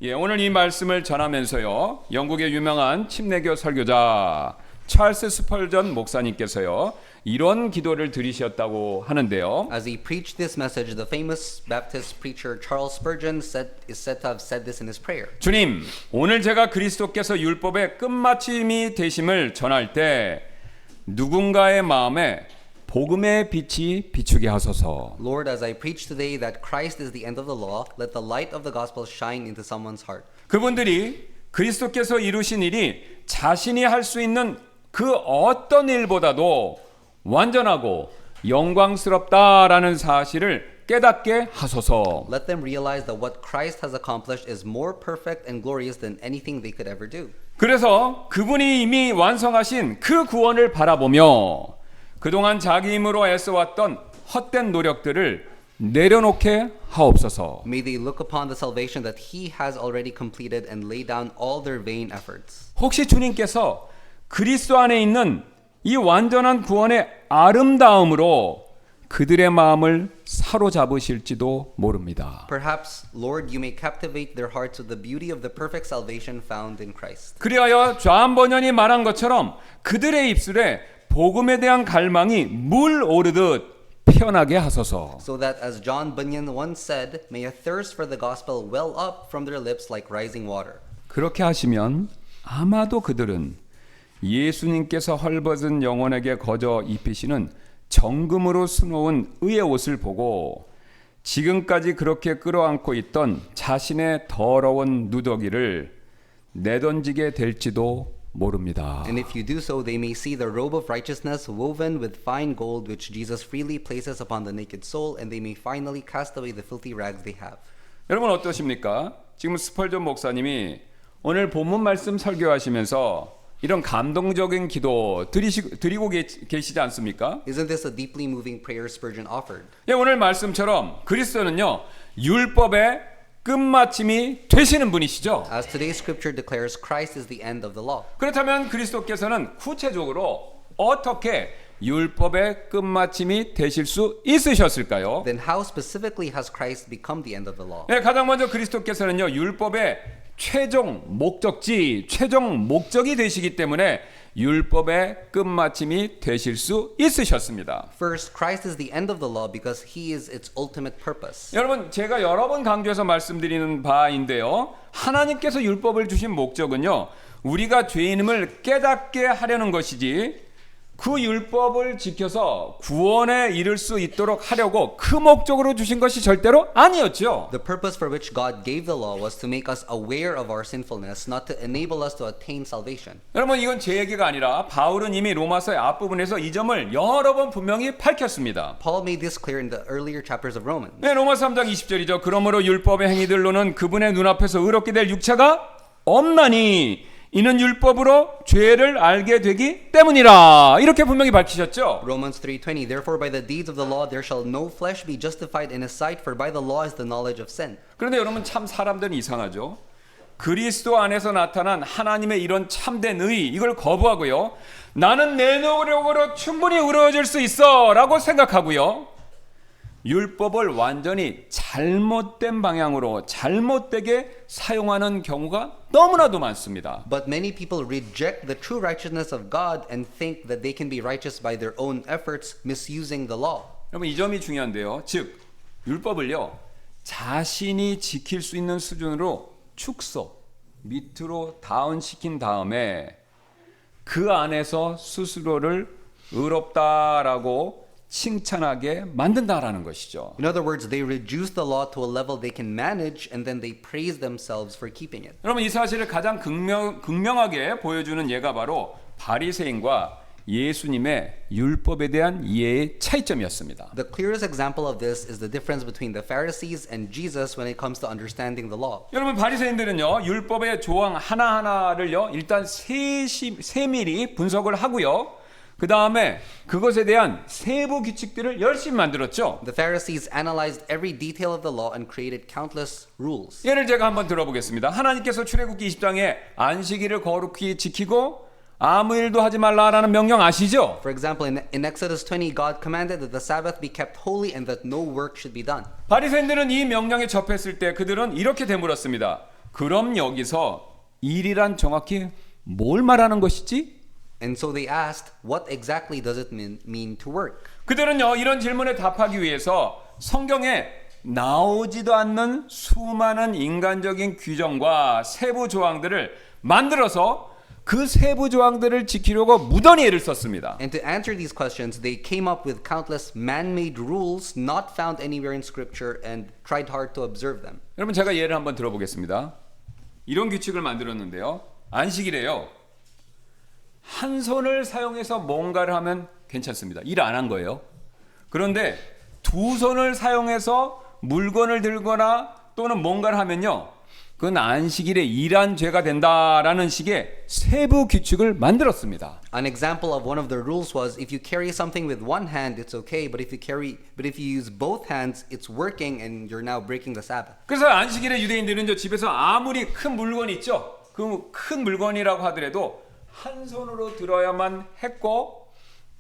오늘 이 말씀을 전하면서요, 영국의 유명한 침례교 설교자 찰스 스펄전 목사님께서요, 이런 기도를 드리셨다고 하는데요. As he preached this message, the famous Baptist preacher Charles Spurgeon is said to have said this in his prayer. 주님, 오늘 제가 그리스도께서 율법의 끝마침이 되심을 전할 때 누군가의 마음에 복음의 빛이 비추게 하소서. Lord, as I preach today that Christ is the end of the law, let the light of the gospel shine into someone's heart. 그분들이 그리스도께서 이루신 일이 자신이 할 수 있는 그 어떤 일보다도 완전하고 영광스럽다라는 사실을 깨닫게 하소서. Let them realize that what Christ has accomplished is more perfect and glorious than anything they could ever do. 그래서 그분이 이미 완성하신 그 구원을 바라보며 그동안 자기 힘으로 애써왔던 헛된 노력들을 내려놓게 하옵소서. May they look upon the salvation that He has already completed and lay down all their vain efforts. 혹시 주님께서 그리스도 안에 있는 이 완전한 구원의 아름다움으로 그들의 마음을 사로잡으실지도 모릅니다. Perhaps, Lord, you may captivate their hearts with the beauty of the perfect salvation found in Christ. 그리하여 좌한 번연이 말한 것처럼 그들의 입술에 복음에 대한 갈망이 물 오르듯 피어나게 하소서. So that, as John Bunyan once said, may a thirst for the gospel well up from their lips like rising water. 그렇게 하시면 아마도 그들은 예수님께서 헐벗은 영혼에게 거저 입히시는 정금으로 수놓은 의의 옷을 보고 지금까지 그렇게 끌어안고 있던 자신의 더러운 누더기를 내던지게 될지도 모릅니다. And if you do so, they may see the robe of righteousness woven with fine gold, which Jesus freely places upon the naked soul, and they may finally cast away the filthy rags they have. 여러분 어떠십니까? 지금 스펄전 목사님이 오늘 본문 말씀 설교하시면서 이런 감동적인 기도 드리고 계시지 않습니까? Isn't this a deeply moving prayer Spurgeon offered? 오늘 말씀처럼 그리스도는요, 율법의 끝마침이 되시는 분이시죠. As today's scripture declares, Christ is the end of the law. 그렇다면 그리스도께서는 구체적으로 어떻게 율법의 끝마침이 되실 수 있으셨을까요? Then how specifically has Christ become the end of the law? 가장 먼저 그리스도께서는요, 율법의 최종 목적지, 최종 목적이 되시기 때문에 율법의 끝마침이 되실 수 있으셨습니다. First, Christ is the end of the law because He is its ultimate purpose. 여러분, 제가 여러 번 강조해서 말씀드리는 바인데요, 하나님께서 율법을 주신 목적은요, 우리가 죄인임을 깨닫게 하려는 것이지 그 율법을 지켜서 구원에 이를 수 있도록 하려고 그 목적으로 주신 것이 절대로 아니었죠. The purpose for which God gave the law was to make us aware of our sinfulness, not to enable us to attain salvation. 여러분, 이건 제 얘기가 아니라 바울은 이미 로마서의 앞부분에서 이 점을 여러 번 분명히 밝혔습니다. Paul made this clear in the earlier chapters of Romans. 로마서 3장 20절이죠. 그러므로 율법의 행위들로는 그분의 눈앞에서 의롭게 될 육체가 없나니 이는 율법으로 죄를 알게 되기 때문이라. 이렇게 분명히 밝히셨죠. Romans 3:20 Therefore by the deeds of the law there shall no flesh be justified in his sight, for by the law is the knowledge of sin. 그런데 여러분, 참 사람들은 이상하죠. 그리스도 안에서 나타난 하나님의 이런 참된 의, 이걸 거부하고요, 나는 내 노력으로 충분히 의로워질 수 있어 라고 생각하고요, 율법을 완전히 잘못된 방향으로 잘못되게 사용하는 경우가 너무나도 많습니다. But many people reject the true righteousness of God and think that they can be righteous by their own efforts, misusing the law. 여러분, 이 점이 중요한데요. 즉, 율법을요, 자신이 지킬 수 있는 수준으로 축소, 밑으로 다운시킨 다음에 그 안에서 스스로를 의롭다라고 칭찬하게 만든다라는 것이죠. In other words, they reduce the law to a level they can manage and then they praise themselves for keeping it. 여러분, 이 사실을 가장 극명하게 보여주는 예가 바로 바리새인과 예수님의 율법에 대한 이해의 차이점이었습니다. The clearest example of this is the difference between the Pharisees and Jesus when it comes to understanding the law. 여러분, 바리새인들은요, 율법의 조항 하나하나를요, 일단 세밀히 분석을 하고요, 그 다음에 그것에 대한 세부 규칙들을 열심히 만들었죠. The Pharisees analyzed every detail of the law and created countless rules. 예를 제가 한번 들어보겠습니다. 하나님께서 출애굽기 20장에 안식일을 거룩히 지키고 아무 일도 하지 말라라는 명령 아시죠? For example, in Exodus 20, God commanded that the Sabbath be kept holy and that no work should be done. 바리새인들은 이 명령에 접했을 때 그들은 이렇게 되물었습니다. 그럼 여기서 일이란 정확히 뭘 말하는 것이지? And so they asked, what exactly does it mean to work? 그들은요 이런 질문에 답하기 위해서 성경에 나오지도 않는 수많은 인간적인 규정과 세부 조항들을 만들어서 그 세부 조항들을 지키려고 무던히 애를 썼습니다. And to answer these questions, they came up with countless man-made rules not found anywhere in Scripture and tried hard to observe them. 여러분 제가 예를 한번 들어보겠습니다. 이런 규칙을 만들었는데요. 안식일에요. 한 손을 사용해서 뭔가를 하면 괜찮습니다. 일 안 한 거예요. 그런데 두 손을 사용해서 물건을 들거나 또는 뭔가를 하면요. 그건 안식일에 일한 죄가 된다라는 식의 세부 규칙을 만들었습니다. An example of one of the rules was if you carry something with one hand, it's okay, but if you use both hands, it's working and you're now breaking the Sabbath. 그래서 안식일에 유대인들은 저 집에서 아무리 큰 물건이 있죠. 그 큰 물건이라고 하더라도 한 손으로 들어야만 했고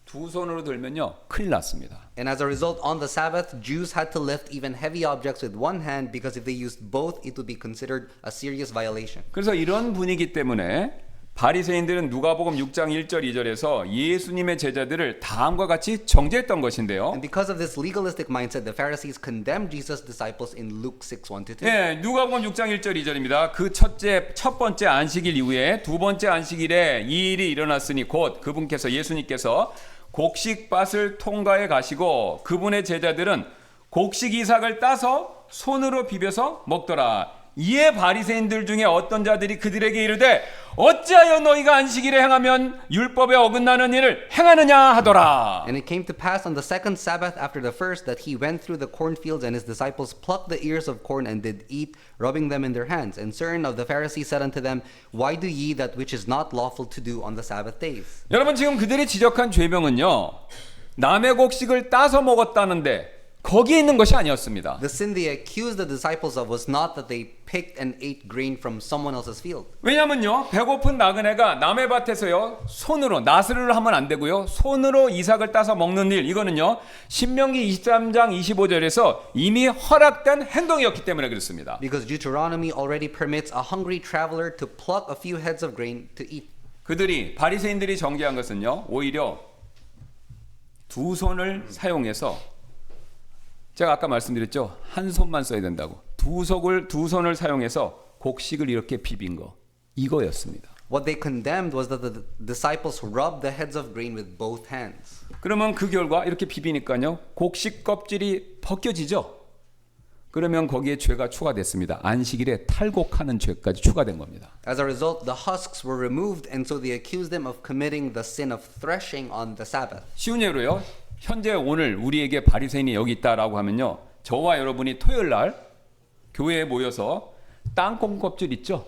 두 손으로 들면요 큰일 났습니다. And as a result, on the Sabbath, Jews had to lift even heavy objects with one hand because if they used both, it would be considered a serious violation. 그래서 이런 분위기 때문에 바리새인들은 누가복음 6장 1절 2절에서 예수님의 제자들을 다음과 같이 정죄했던 것인데요. And because of this legalistic mindset, the Pharisees condemned Jesus' disciples in Luke 6:1-2. 예, 누가복음 6장 1절 2절입니다. 그 첫 번째 안식일 이후에 두 번째 안식일에 이 일이 일어났으니 곧 그분께서 예수님께서 곡식밭을 통과해 가시고 그분의 제자들은 곡식 이삭을 따서 손으로 비벼서 먹더라. 이에 바리새인들 중에 어떤 자들이 그들에게 이르되 어찌하여 너희가 안식일에 행하면 율법에 어긋나는 일을 행하느냐 하더라. And it came to pass on the second Sabbath after the first that he went through the cornfields and his disciples plucked the ears of corn and did eat, rubbing them in their hands. And certain of the Pharisees said unto them, Why do ye that which is not lawful to do on the Sabbath days? 여러분 지금 그들이 지적한 죄명은요 남의 곡식을 따서 먹었다는데 거기에 있는 것이 아니었습니다. The sin they accused the disciples of was not that they picked and ate grain from someone else's field. 왜냐면요 배고픈 나그네가 남의 밭에서요 손으로 나스를 하면 안 되고요 손으로 이삭을 따서 먹는 일 이거는요 신명기 23장 25절에서 이미 허락된 행동이었기 때문에 그렇습니다. Because Deuteronomy already permits a hungry traveler to pluck a few heads of grain to eat. 그들이 바리새인들이 정죄한 것은요 오히려 두 손을 사용해서 제가 아까 말씀드렸죠 한 손만 써야 된다고 두 손을 사용해서 곡식을 이렇게 비빈 거 이거였습니다. What they condemned was that the disciples rubbed the heads of grain with both hands. 그러면 그 결과 이렇게 비비니까요 곡식 껍질이 벗겨지죠. 그러면 거기에 죄가 추가됐습니다. 안식일에 탈곡하는 죄까지 추가된 겁니다. As a result, the husks were removed, and so they accused them of committing the sin of threshing on the Sabbath. 쉬운 예로요. 현재 오늘 우리에게 바리새인이 여기 있다라고 하면요. 저와 여러분이 토요일 날 교회에 모여서 땅콩 껍질 있죠?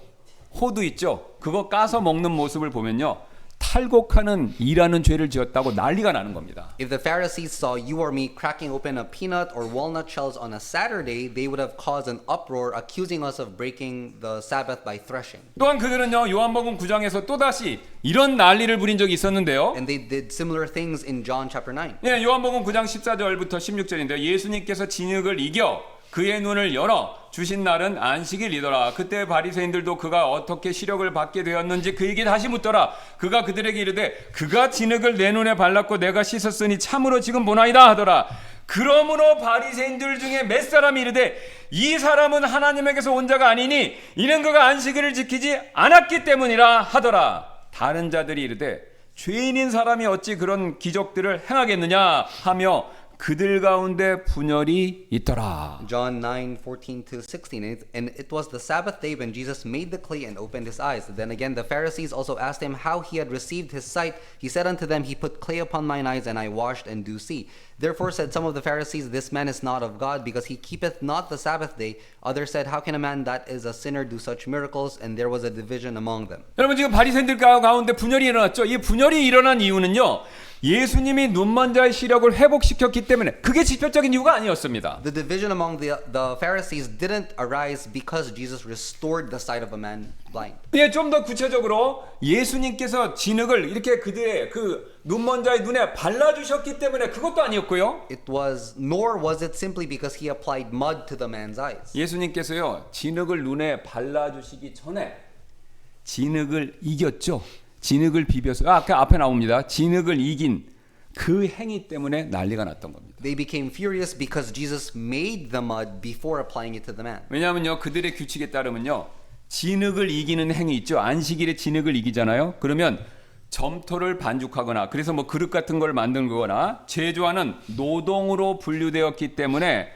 호두 있죠? 그거 까서 먹는 모습을 보면요. 탈곡하는 일하는 죄를 지었다고 난리가 나는 겁니다. If the Pharisees saw you or me cracking open a peanut or walnut shells on a Saturday, they would have caused an uproar accusing us of breaking the Sabbath by threshing. 또한 그들은요. 요한복음 9장에서 또다시 이런 난리를 부린 적이 있었는데요. And they did similar things in John chapter 9. 예, 요한복음 9장 14절부터 16절인데요. 예수님께서 진흙을 이겨 그의 눈을 열어 주신 날은 안식일이더라. 그때 바리새인들도 그가 어떻게 시력을 받게 되었는지 그에게 다시 묻더라. 그가 그들에게 이르되 그가 진흙을 내 눈에 발랐고 내가 씻었으니 참으로 지금 보나이다 하더라. 그러므로 바리새인들 중에 몇 사람이 이르되 이 사람은 하나님에게서 온 자가 아니니 이는 그가 안식일을 지키지 않았기 때문이라 하더라. 다른 자들이 이르되 죄인인 사람이 어찌 그런 기적들을 행하겠느냐 하며 그들 가운데 분열이 있더라. John 9:14-16. And it was the Sabbath day when Jesus made the clay and opened his eyes. Then again the Pharisees also asked him how he had received his sight. He said unto them, He put clay upon mine eyes, and I washed and do see. Therefore said some of the Pharisees, This man is not of God, because he keepeth not the Sabbath day. Others said, How can a man that is a sinner do such miracles? And there was a division among them. 여러분 지금 바리새인들 가운데 분열이 일어났죠. 이 분열이 일어난 이유는요. 예수님이 눈먼 자의 시력을 회복시켰기 때문에 그게 직접적인 이유가 아니었습니다. The division among the Pharisees didn't arise because Jesus restored the sight of a man blind. 예, 좀 더 구체적으로 예수님께서 진흙을 이렇게 그들의 그 눈먼 자의 눈에 발라주셨기 때문에 그것도 아니었고요. Nor was it simply because he applied mud to the man's eyes. 예수님께서요, 진흙을 눈에 발라주시기 전에 진흙을 이겼죠. 진흙을 비벼서 아까 앞에 나옵니다. 진흙을 이긴 그 행위 때문에 난리가 났던 겁니다. They became furious because Jesus made the mud before applying it to the man. 왜냐하면요, 그들의 규칙에 따르면요, 진흙을 이기는 행위 있죠. 안식일에 진흙을 이기잖아요. 그러면 점토를 반죽하거나 그래서 뭐 그릇 같은 걸 만들거나 제조하는 노동으로 분류되었기 때문에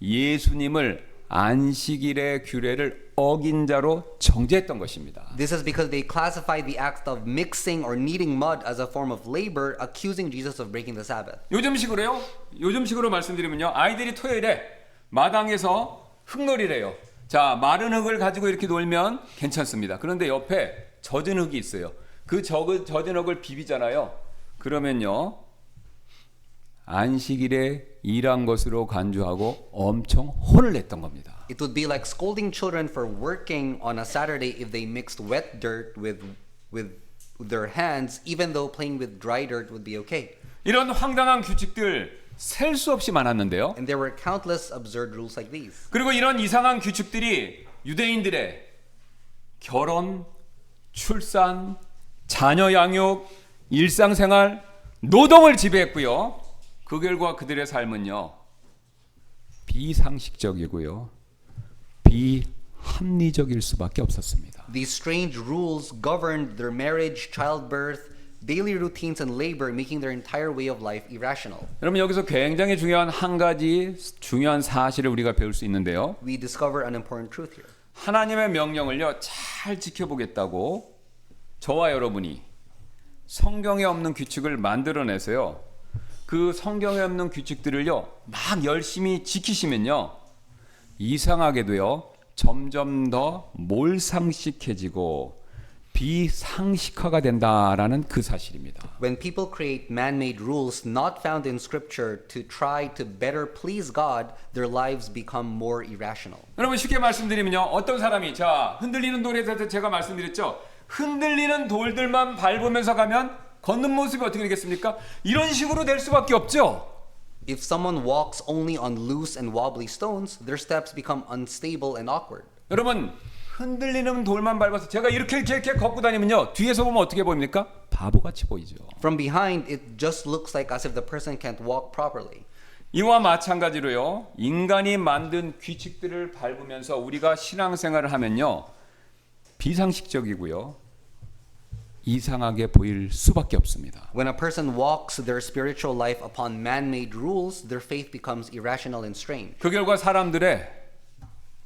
예수님을 안식일의 규례를 어긴 자로 정죄했던 것입니다. This is because they classified the act of mixing or kneading mud as a form of labor, accusing Jesus of breaking the Sabbath. 요즘식으로요. 요즘식으로 말씀드리면요. 아이들이 토요일에 마당에서 흙놀이래요. 자, 마른 흙을 가지고 이렇게 놀면 괜찮습니다. 그런데 옆에 젖은 흙이 있어요. 그 젖은 흙을 비비잖아요. 그러면요, 안식일에 일한 것으로 간주하고 엄청 혼을 냈던 겁니다. It would be like scolding children for working on a Saturday if they mixed wet dirt with their hands, even though playing with dry dirt would be okay. 이런 황당한 규칙들 셀 수 없이 많았는데요. And there were countless absurd rules like these. 그리고 이런 이상한 규칙들이 유대인들의 결혼, 출산, 자녀 양육, 일상생활, 노동을 지배했고요. 그 결과 그들의 삶은요, 비상식적이고요, 비합리적일 수밖에 없었습니다. These strange rules governed their marriage, childbirth, daily routines, and labor, making their entire way of life irrational. 여러분, 여기서 굉장히 중요한 한 가지 중요한 사실을 우리가 배울 수 있는데요. We discover an important truth here. 하나님의 명령을요, 잘 지켜보겠다고 저와 여러분이 성경에 없는 규칙을 만들어내서요, 그 성경에 없는 규칙들을요, 막 열심히 지키시면요, 이상하게도요, 점점 더 몰상식해지고 비상식화가 된다라는 그 사실입니다. When people create man-made rules not found in Scripture to try to better please God, their lives become more irrational. 여러분, 쉽게 말씀드리면요, 어떤 사람이 자 흔들리는 돌에 대해서 제가 말씀드렸죠. 흔들리는 돌들만 밟으면서 가면 걷는 모습이 어떻게 되겠습니까? 이런 식으로 될 수밖에 없죠. If someone walks only on loose and wobbly stones, their steps become unstable and awkward. 여러분, 흔들리는 돌만 밟아서 제가 이렇게 걷고 다니면요, 뒤에서 보면 어떻게 보입니까? 바보같이 보이죠. From behind, it just looks like as if the person can't walk properly. 이와 마찬가지로요, 인간이 만든 규칙들을 밟으면서 우리가 신앙생활을 하면요, 비상식적이고요, 이상하게 보일 수밖에 없습니다. When a person walks their spiritual life upon man-made rules, their faith becomes irrational and strange. 그 결과 사람들의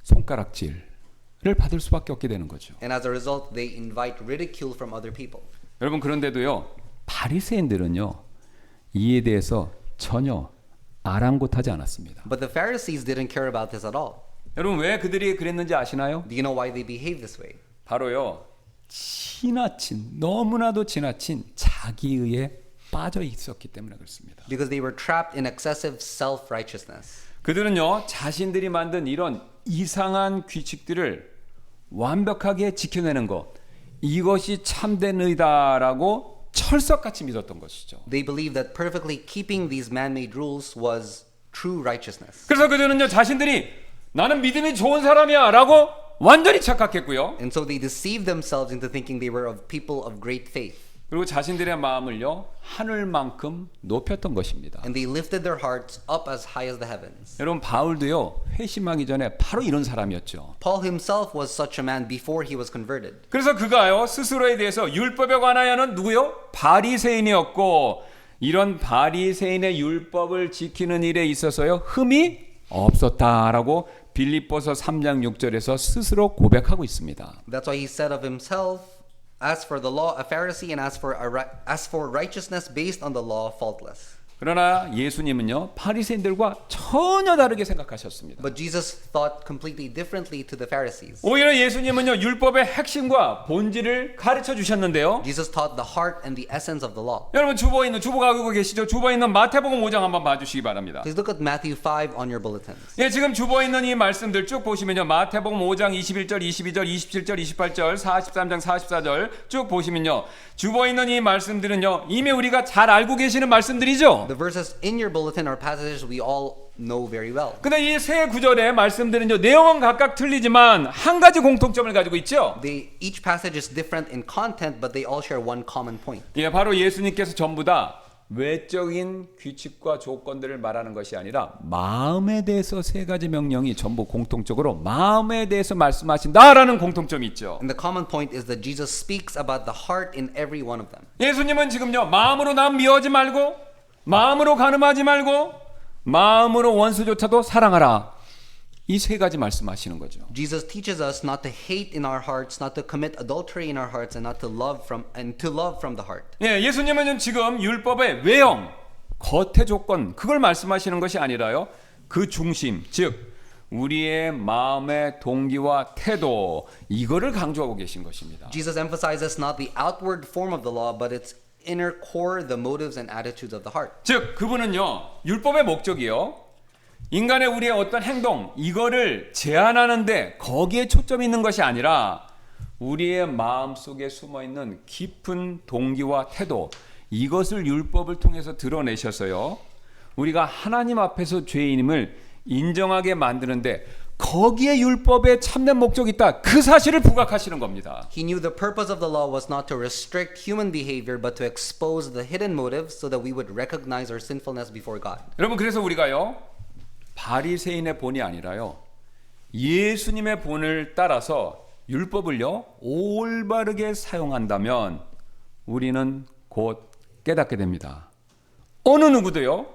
손가락질을 받을 수밖에 없게 되는 거죠. And as a result, they invite ridicule from other people. 여러분, 그런데도요, 바리새인들은요, 이에 대해서 전혀 아랑곳하지 않았습니다. But the Pharisees didn't care about this at all. 여러분, 왜 그들이 그랬는지 아시나요? Do you know why they behaved this way? 바로요, 너무나도 지나친 자기의에 빠져 있었기 때문에 그렇습니다. Because they were trapped in excessive self-righteousness. 그들은요, 자신들이 만든 이런 이상한 규칙들을 완벽하게 지켜내는 것, 이것이 참된 의다라고 철석같이 믿었던 것이죠. They believed that perfectly keeping these man-made rules was true righteousness. 그래서 그들은요, 자신들이 나는 믿음이 좋은 사람이야라고 완전히 착각했고요. And so they deceived themselves into thinking they were of people of great faith. 그리고 자신들의 마음을요, 하늘만큼 높였던 것입니다. And they lifted their hearts up as high as the heavens. 여러분, 바울도요, 회심하기 전에 바로 이런 사람이었죠. Paul himself was such a man before he was converted. 그래서 그가요, 스스로에 대해서 율법에 관하여는 누구요? 바리새인이었고, 이런 바리새인의 율법을 지키는 일에 있어서요, 흠이 없었다라고 빌립보서 3장 6절에서 스스로 고백하고 있습니다. That's why he said of himself, as for the law, a Pharisee, and as for righteousness based on the law, faultless. 그러나 예수님은요 바리새인들과 전혀 다르게 생각하셨습니다. But Jesus thought completely differently to the Pharisees. 오히려 예수님은요 율법의 핵심과 본질을 가르쳐 주셨는데요. Jesus taught the heart and the essence of the law. 여러분 주보가 그거 계시죠? 주보에 있는 마태복음 5장 한번 봐주시기 바랍니다. Please look at Matthew 5 on your bulletins. 예, 지금 주보에 있는 이 말씀들 쭉 보시면요 마태복음 5장 21절, 22절, 27절, 28절, 43장 44절 쭉 보시면요 주보에 있는 이 말씀들은요 이미 우리가 잘 알고 계시는 말씀들이죠. The verses in your bulletin are passages we all know very well. 근데 이 세 구절의 말씀들은요 내용은 각각 틀리지만 한 가지 공통점을 가지고 있죠. Each passage is different in content, but they all share one common point. 예, 바로 예수님께서 전부 다 외적인 규칙과 조건들을 말하는 것이 아니라 마음에 대해서 세 가지 명령이 전부 공통적으로 마음에 대해서 말씀하신다라는 공통점이 있죠. And the common point is that Jesus speaks about the heart in every one of them. 예수님은 지금요 마음으로 남 미워하지 말고 마음으로 간음하지 말고 마음으로 원수조차도 사랑하라. 이 세 가지 말씀하시는 거죠. Jesus teaches us not to hate in our hearts, not to commit adultery in our hearts, and not to love from the heart. 예, 예수님은 지금 율법의 외형, 겉의 조건 그걸 말씀하시는 것이 아니라요. 그 중심, 즉 우리의 마음의 동기와 태도 이거를 강조하고 계신 것입니다. Jesus emphasizes not the outward form of the law, but its inner core, the motives and attitudes of the heart. 즉 그분은요 율법의 목적이요 인간의 우리의 어떤 행동 이거를 제한하는데 거기에 초점이 있는 것이 아니라 우리의 마음 속에 숨어 있는 깊은 동기와 태도 이것을 율법을 통해서 드러내셔서요 우리가 하나님 앞에서 죄인임을 인정하게 만드는데 거기에 율법의 참된 목적이 있다. 그 사실을 부각하시는 겁니다. He knew the purpose of the law was not to restrict human behavior, but to expose the hidden motives so that we would recognize our sinfulness before God. 여러분 그래서 우리가요 바리새인의 본이 아니라요 예수님의 본을 따라서 율법을요 올바르게 사용한다면 우리는 곧 깨닫게 됩니다. 어느 누구도요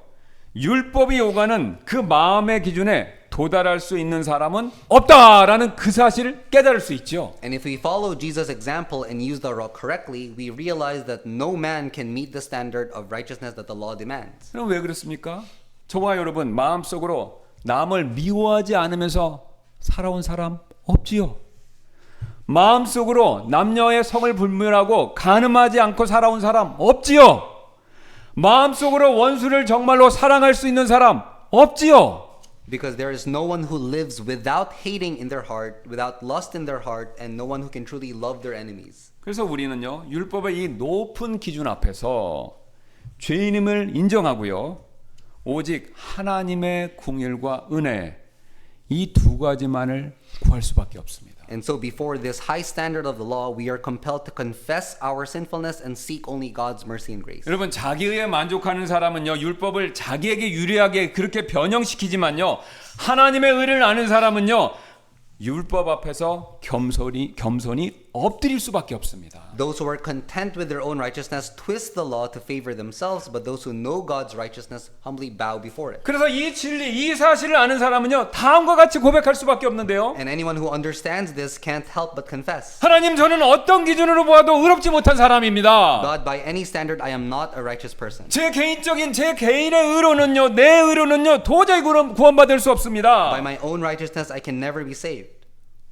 율법이 요구하는 그 마음의 기준에 도달할 수 있는 사람은 없다라는 그 사실을 깨달을 수 있죠. And if we follow Jesus' example and use the law correctly, we realize that no man can meet the standard of righteousness that the law demands. 그럼 왜 그렇습니까? 저와 여러분 마음속으로 남을 미워하지 않으면서 살아온 사람 없지요. 마음속으로 남녀의 성을 불문하고 간음하지 않고 살아온 사람 없지요. 마음속으로 원수를 정말로 사랑할 수 있는 사람 없지요. Because there is no one who lives without hating in their heart, without lust in their heart, and no one who can truly love their enemies. 그래서 우리는요 율법의 이 높은 기준 앞에서 죄인임을 인정하고요 오직 하나님의 긍휼과 은혜 이 두 가지만을 구할 수밖에 없습니다. And so before this high standard of the law, we are compelled to confess our sinfulness and seek only God's mercy and grace. 여러분 자기에 만족하는 사람은요 율법을 자기에게 유리하게 그렇게 변형시키지만요 하나님의 의를 아는 사람은요 율법 앞에서 겸손히 엎드릴 수밖에 없습니다. Those who are content with their own righteousness twist the law to favor themselves, but those who know God's righteousness humbly bow before it. 그래서 이 진리, 이 사실을 아는 사람은요 다음과 같이 고백할 수밖에 없는데요. And anyone who understands this can't help but confess. 하나님 저는 어떤 기준으로 보아도 의롭지 못한 사람입니다. God, by any standard, I am not a righteous person. 제 개인의 의로는요 내 의로는요 도저히 구원받을 수 없습니다. By my own righteousness, I can never be saved.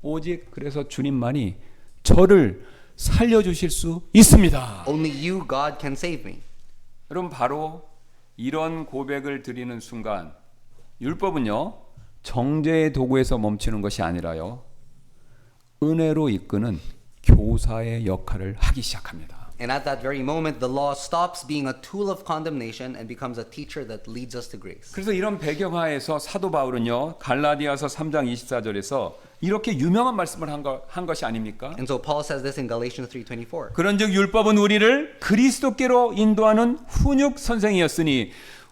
오직 그래서 주님만이 저를 살려주실 수 있습니다. Only you, God, can save me. 여러분 바로 이런 고백을 드리는 순간 율법은요 정죄의 도구에서 멈추는 것이 아니라요 은혜로 이끄는 교사의 역할을 하기 시작합니다. And at that very moment, the law stops being a tool of condemnation and becomes a teacher that leads us to grace. 그래서 이런 배경하에서 사도 바울은요 갈라디아서 3장 24절에서 이렇게 유명한 말씀을 한 것이 아닙니까? And so Paul says this in Galatians 3:24. 그런즉 율법은 우리를 그리스도께로 인도하는 훈육 선생이었으니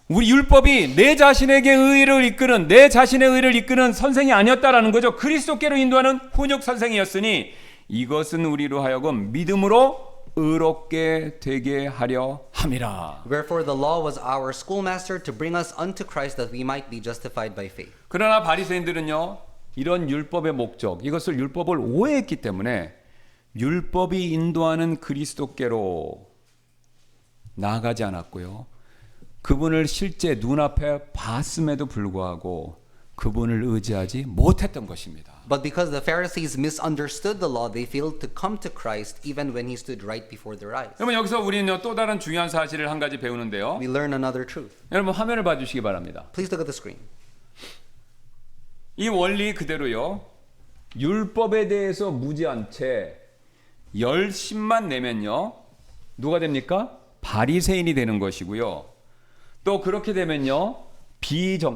우리 율법이 내 자신의 의를 이끄는 선생이 아니었다라는 거죠. 그리스도께로 인도하는 훈육 선생이었으니 이것은 우리로 하여금 믿음으로 의롭게 되게 하려 함이라. Wherefore the law was our schoolmaster to bring us unto Christ that we might be justified by faith. 그러나 바리새인들은요 이런 율법의 목적 이것을 율법을 오해했기 때문에 율법이 인도하는 그리스도께로 나아가지 않았고요 그분을 실제 눈앞에 봤음에도 불구하고 그분을 의지하지 못했던 것입니다. But because the Pharisees misunderstood the law, they failed to come to Christ even when he stood right before their eyes. 여러분 여기서 우리는 또 다른 중요한 사실을 한 가지 배우는데요. We learn another truth. 여러분 화면을 봐주시기 바랍니다. Please look at the screen. 이 원리 그대로요. 율법에 대해서 무지한 채 열심만 내면요. 누가 됩니까? 바리새인이 되는 것이고요. 또 그렇게 되면요.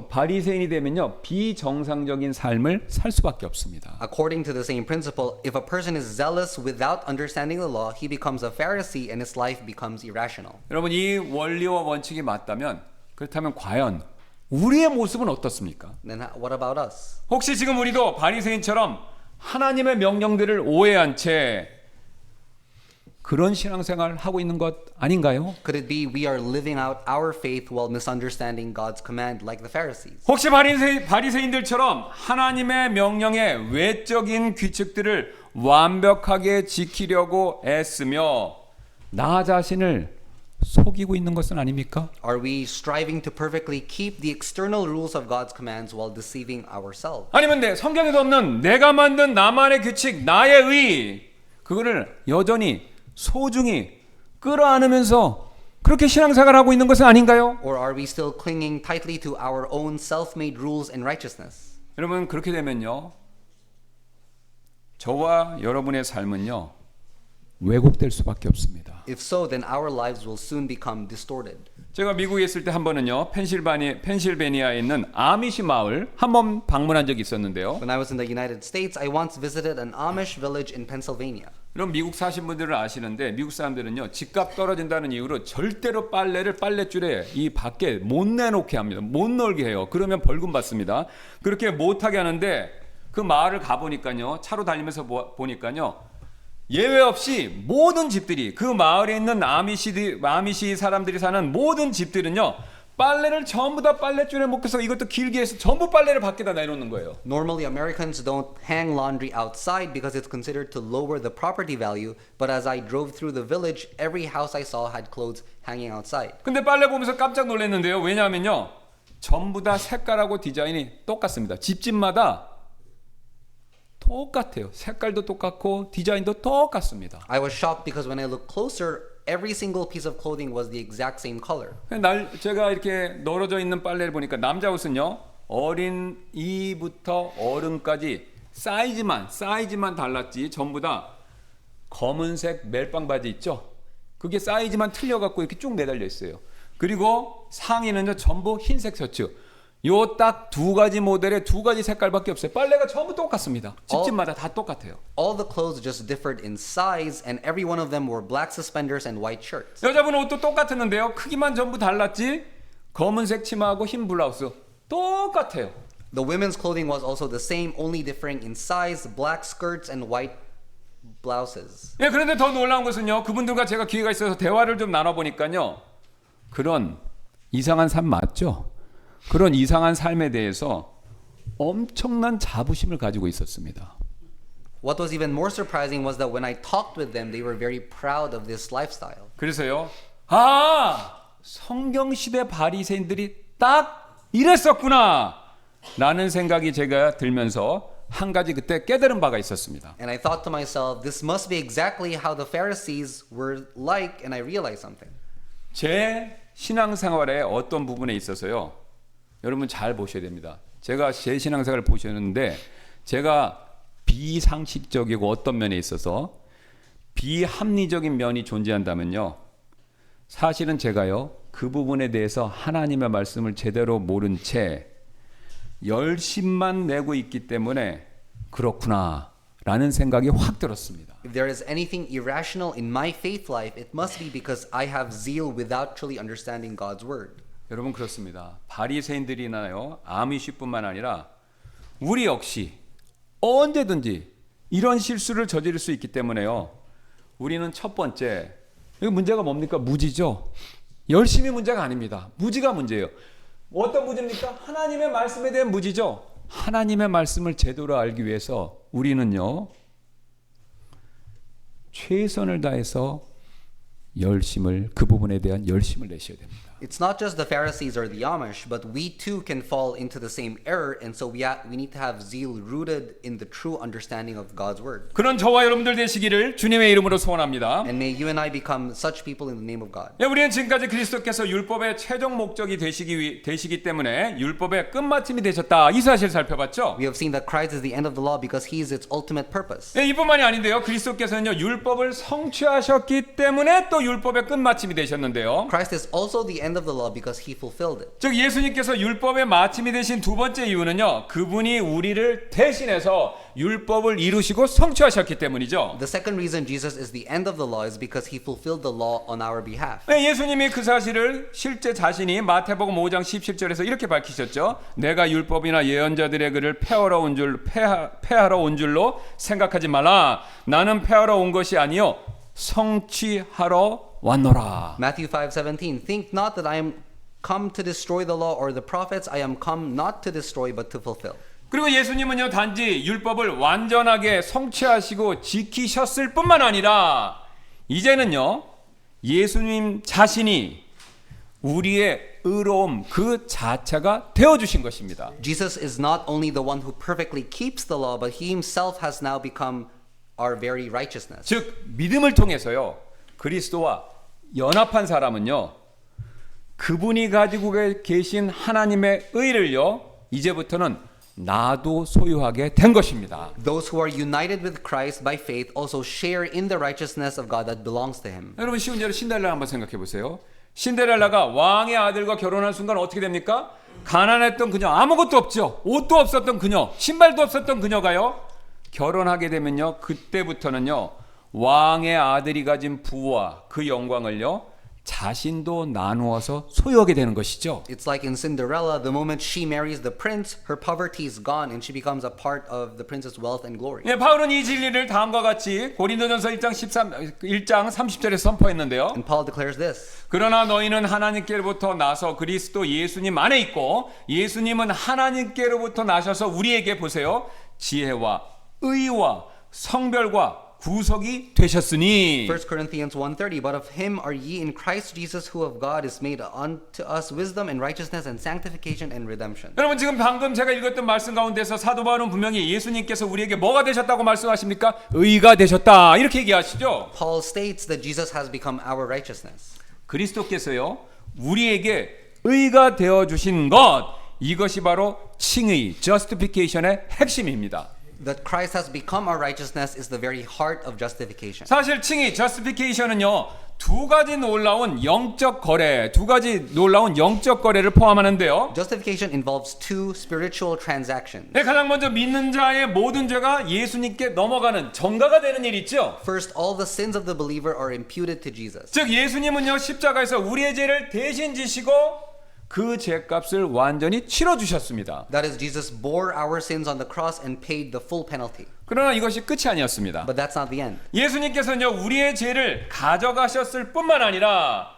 바리새인이 되면요. 비정상적인 삶을 살 수밖에 없습니다. According to the same principle, if a person is zealous without understanding the law, he becomes a Pharisee and his life becomes irrational. 여러분 이 원리와 원칙이 맞다면 그렇다면 과연 우리의 모습은 어떻습니까? Then what about us? 혹시 지금 우리도 바리새인처럼 하나님의 명령들을 오해한 채 그런 신앙생활을 하고 있는 것 아닌가요? Could it be we are living out our faith while misunderstanding God's command like the Pharisees? 혹시 바리새인들처럼 하나님의 명령의 외적인 규칙들을 완벽하게 지키려고 애쓰며 나 자신을 속이고 있는 것은 아닙니까? Are we striving to perfectly keep the external rules of God's commands while deceiving ourselves? 아니면 성경에도 없는 내가 만든 나만의 규칙, 나의 의 그거를 여전히 소중히 끌어안으면서 그렇게 신앙생활을 하고 있는 것은 아닌가요? Or are we still clinging tightly to our own self-made rules and righteousness? 여러분 그렇게 되면요. 저와 여러분의 삶은요. 왜곡될 수밖에 없습니다. If so, then our lives will soon become distorted. 제가 미국에 있을 때 한 번은요. 펜실베니아에 있는 아미시 마을 한 번 방문한 적이 있었는데요. When I was in the United States, I once visited an Amish village in Pennsylvania. 그럼 미국 사신 분들은 아시는데 미국 사람들은요. 집값 떨어진다는 이유로 절대로 빨래를 빨랫줄에 이 밖에 못 내놓게 합니다. 못 널게 해요. 그러면 벌금 받습니다. 그렇게 못하게 하는데 그 마을을 가보니까요. 차로 달리면서 보니까요. 예외 없이 모든 집들이 그 마을에 있는 아미시 사람들이 사는 모든 집들은요. 빨래를 전부 다 빨랫줄에 묶어서 이것도 길게 해서 전부 빨래를 밖에다 내놓는 거예요. Normally, Americans don't hang laundry outside because it's considered to lower the property value. But as I drove through the village, every house I saw had clothes hanging outside. 근데 빨래 보면서 깜짝 놀랐는데요. 왜냐하면요. 전부 다 색깔하고 디자인이 똑같습니다. 집집마다 똑같아요. 색깔도 똑같고 디자인도 똑같습니다. I was shocked because when I looked closer, every single piece of clothing was the exact same color. 제가 이렇게 널어져 있는 빨래를 보니까 남자 옷은요. 어린 이부터 어른까지 사이즈만 달랐지 전부 다 검은색 멜빵 바지 있죠. 그게 사이즈만 틀려갖고 이렇게 쭉 매달려 있어요. 그리고 상의는요 전부 흰색 셔츠. 요 딱 두 가지 모델의 두 가지 색깔밖에 없어요. 빨래가 전부 똑같습니다. 집집마다 다 똑같아요. All the clothes just differed in size, and every one of them were black suspenders and white shirts. 여자분 옷도 똑같았는데요. 크기만 전부 달랐지. 검은색 치마하고 흰 블라우스 똑같아요. The women's clothing was also the same, only differing in size, black skirts and white blouses. 예, 그런데 더 놀라운 것은요. 그분들과 제가 기회가 있어서 대화를 좀 나눠보니까요. 그런 이상한 삶 맞죠? 그런 이상한 삶에 대해서 엄청난 자부심을 가지고 있었습니다. What was even more surprising was that when I talked with them, they were very proud of this lifestyle. 그래서요. 성경 시대 바리새인들이 딱 이랬었구나 라는 생각이 제가 들면서 한 가지 그때 깨달은 바가 있었습니다. And I thought to myself, this must be exactly how the Pharisees were like, and I realized something. 제 신앙생활의 어떤 부분에 있어서요. 여러분 잘 보셔야 됩니다. 제가 제 신앙생활을 보셨는데 제가 비상식적이고 어떤 면에 있어서 비합리적인 면이 존재한다면요. 사실은 제가요. 그 부분에 대해서 하나님의 말씀을 제대로 모른 채 열심만 내고 있기 때문에 그렇구나 라는 생각이 확 들었습니다. If there is anything irrational in my faith life, it must be because I have zeal without truly understanding God's word. 여러분 그렇습니다. 바리새인들이나요. 아미시뿐만 아니라 우리 역시 언제든지 이런 실수를 저지를 수 있기 때문에요. 우리는 첫 번째 이 문제가 뭡니까? 무지죠. 열심히 문제가 아닙니다. 무지가 문제예요. 어떤 무지입니까? 하나님의 말씀에 대한 무지죠. 하나님의 말씀을 제대로 알기 위해서 우리는요. 최선을 다해서 그 부분에 대한 열심을 내셔야 됩니다. It's not just the Pharisees or the Amish, but we too can fall into the same error, and so we need to have zeal rooted in the true understanding of God's word. 그런 저와 여러분들 되시기를 주님의 이름으로 소원합니다. And may you and I become such people in the name of God. 예, 우리는 지금까지 그리스도께서 율법의 최종 목적이 되시기 때문에 율법의 끝마침이 되셨다. 이 사실 살펴봤죠. We have seen that Christ is the end of the law because he is its ultimate purpose. 예, 이뿐만이 아닌데요. 그리스도께서는요 율법을 성취하셨기 때문에 또 율법의 끝마침이 되셨는데요. Christ is also the end of the law because he fulfilled it. 즉 예수님께서 율법의 마침이 되신 두 번째 이유는요. 그분이 우리를 대신해서 율법을 이루시고 성취하셨기 때문이죠. The second reason Jesus is the end of the law is because he fulfilled the law on our behalf. 네, 예수님이 그 사실을 실제 자신이 마태복음 5장 17절에서 이렇게 밝히셨죠. 내가 율법이나 예언자들의 글을 폐하러 온 줄로 생각하지 말라. 나는 폐하러 온 것이 아니요 성취하러 왔노라. Matthew 5:17 Think not that I am come to destroy the law or the prophets. I am come not to destroy but to fulfill. 그리고 예수님은요 단지 율법을 완전하게 성취하시고 지키셨을 뿐만 아니라 이제는요 예수님 자신이 우리의 의로움 그 자체가 되어주신 것입니다. Jesus is not only the one who perfectly keeps the law, but he himself has now become our very righteousness. 즉 믿음을 통해서요 그리스도와 연합한 사람은요 그분이 가지고 계신 하나님의 의를요 이제부터는 나도 소유하게 된 것입니다. Those who are united with Christ by faith also share in the righteousness of God that belongs to him. 여러분 쉬운 예로 신데렐라 한번 생각해 보세요. 신데렐라가 왕의 아들과 결혼한 순간 어떻게 됩니까? 가난했던 그녀, 아무것도 없죠. 옷도 없었던 그녀, 신발도 없었던 그녀가요. 결혼하게 되면요. 그때부터는요. 왕의 아들이 가진 부와 그 영광을요. 자신도 나누어서 소유하게 되는 것이죠. It's like in Cinderella, the moment she marries the prince, her poverty is gone and she becomes a part of the prince's wealth and glory. 예, 바울은 이 진리를 다음과 같이 고린도전서 1장 30절에 선포했는데요. And Paul declares this. 그러나 너희는 하나님께로부터 나서 그리스도 예수님 안에 있고 예수님은 하나님께로부터 나셔서 우리에게 보세요. 지혜와 의와 성별과 구속이 되셨으니 1 Corinthians 1:30 But of him are ye in Christ Jesus who of God is made unto us wisdom and righteousness and sanctification and redemption. 여러분 지금 방금 제가 읽었던 말씀 가운데서 사도 바울은 분명히 예수님께서 우리에게 뭐가 되셨다고 말씀하십니까? 의가 되셨다 이렇게 얘기하시죠. Paul states that Jesus has become our righteousness. 그리스도께서요 우리에게 의가 되어 주신 것 이것이 바로 칭의 justification의 핵심입니다. That Christ has become our righteousness is the very heart of justification. 사실 칭의 justification은요 두 가지 놀라운 영적 거래를 포함하는데요. Justification involves two spiritual transactions. 네, 가장 먼저 믿는 자의 모든 죄가 예수님께 넘어가는 전가가 되는 일이 있죠. First, all the sins of the believer are imputed to Jesus. 즉 예수님은요 십자가에서 우리의 죄를 대신 지시고 그 죄값을 완전히 치러 주셨습니다. That is, Jesus bore our sins on the cross and paid the full penalty. 그러나 이것이 끝이 아니었습니다. But that's not the end. 예수님께서는요 우리의 죄를 가져가셨을 뿐만 아니라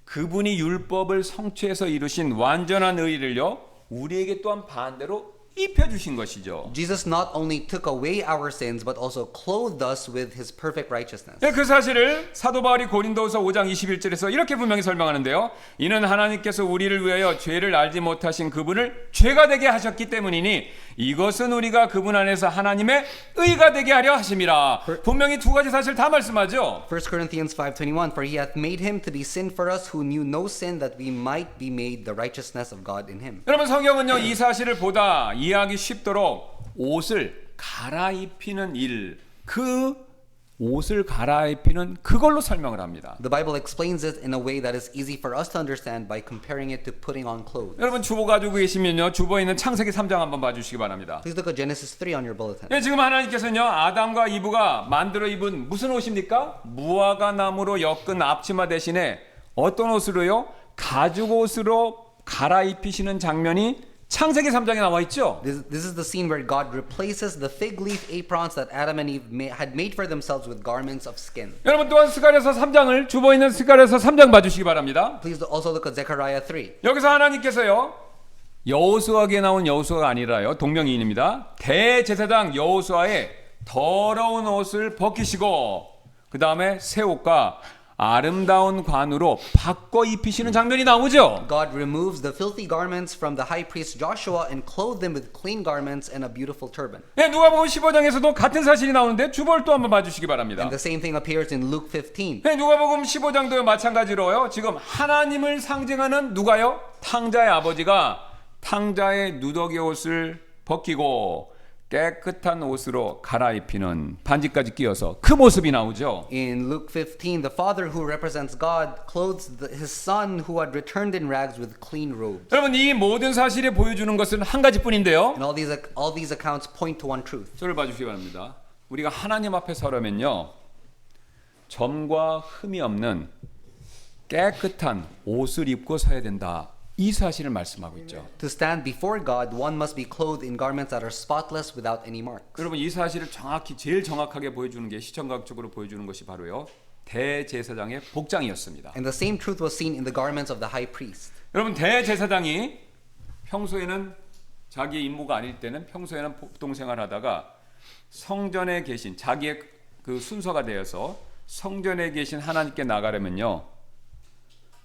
그분이 율법을 성취해서 이루신 완전한 의를요 우리에게 또한 반대로 입혀주신 것이죠. Jesus not only took away our sins but also clothed us with his perfect righteousness. 그 사실을 사도 바울이 고린도후서 5장 21절에서 이렇게 분명히 설명하는데요. 이는 하나님께서 우리를 위하여 죄를 알지 못하신 그분을 죄가 되게 하셨기 때문이니 이것은 우리가 그분 안에서 하나님의 의가 되게 하려 하심이라. 분명히 두 가지 사실 다 말씀하죠. 1 Corinthians 5:21 For he hath made him to be sin for us who knew no sin that we might be made the righteousness of God in him. 여러분 성경은요 이 사실을 보다 이해하기 쉽도록 옷을 갈아입히는 일, 그 옷을 갈아입히는 그걸로 설명을 합니다. The Bible explains it in a way that is easy for us to understand by comparing it to putting on clothes. 여러분 주보 가지고 계시면요 주보에 있는 창세기 3장 한번 봐주시기 바랍니다. Please look at Genesis 3 on your bulletin. 네, 지금 하나님께서는요 아담과 이브가 만들어 입은 무슨 옷입니까? 무화과 나무로 엮은 앞치마 대신에 어떤 옷으로요? 가죽 옷으로 갈아입히시는 장면이 창세기 3장에 나와 있죠. This is the scene where God replaces the fig leaf aprons that Adam and Eve had made for themselves with garments of skin. 여러분 또한 스가랴서 3장을 주보에 있는 스가랴서 3장 봐주시기 바랍니다. Please also look at Zechariah 3. 여기서 하나님께서요 여호수아에게 나온 여호수아가 아니라요 동명이인입니다. 대제사장 여호수아의 더러운 옷을 벗기시고 그 다음에 새 옷과 아름다운 관으로 바꿔 입히시는 장면이 나오죠. God removes the filthy garments from the high priest Joshua and clothed them with clean garments and a beautiful turban. 예, 누가복음 15장에서도 같은 사실이 나오는데 주벌도 한번 봐주시기 바랍니다. And the same thing appears in Luke 15. 예, 누가복음 15장도 마찬가지로요. 지금 하나님을 상징하는 누가요? 탕자의 아버지가 탕자의 누더기 옷을 벗기고 깨끗한 옷으로 갈아입히는 반지까지 끼워서 그 모습이 나오죠. In Luke 15, the father who represents God clothes his son who had returned in rags with clean robes. 여러분 이 모든 사실이 보여주는 것은 한 가지뿐인데요. And all these accounts point to one truth. 저를 봐주시기 바랍니다. 우리가 하나님 앞에 서려면요. 점과 흠이 없는 깨끗한 옷을 입고 서야 된다. 이 사실을 말씀하고 있죠. To stand before God, one must be clothed in garments that are spotless without any marks. 여러분 이 사실을 제일 정확하게 보여주는 게 시청각적으로 보여주는 것이 바로요. 대제사장의 복장이었습니다. And the same truth was seen in the garments of the high priest. 여러분 대제사장이 평소에는 자기의 임무가 아닐 때는 평소에는 복동생활하다가 성전에 계신 자기의 그 순서가 되어서 성전에 계신 하나님께 나가려면요.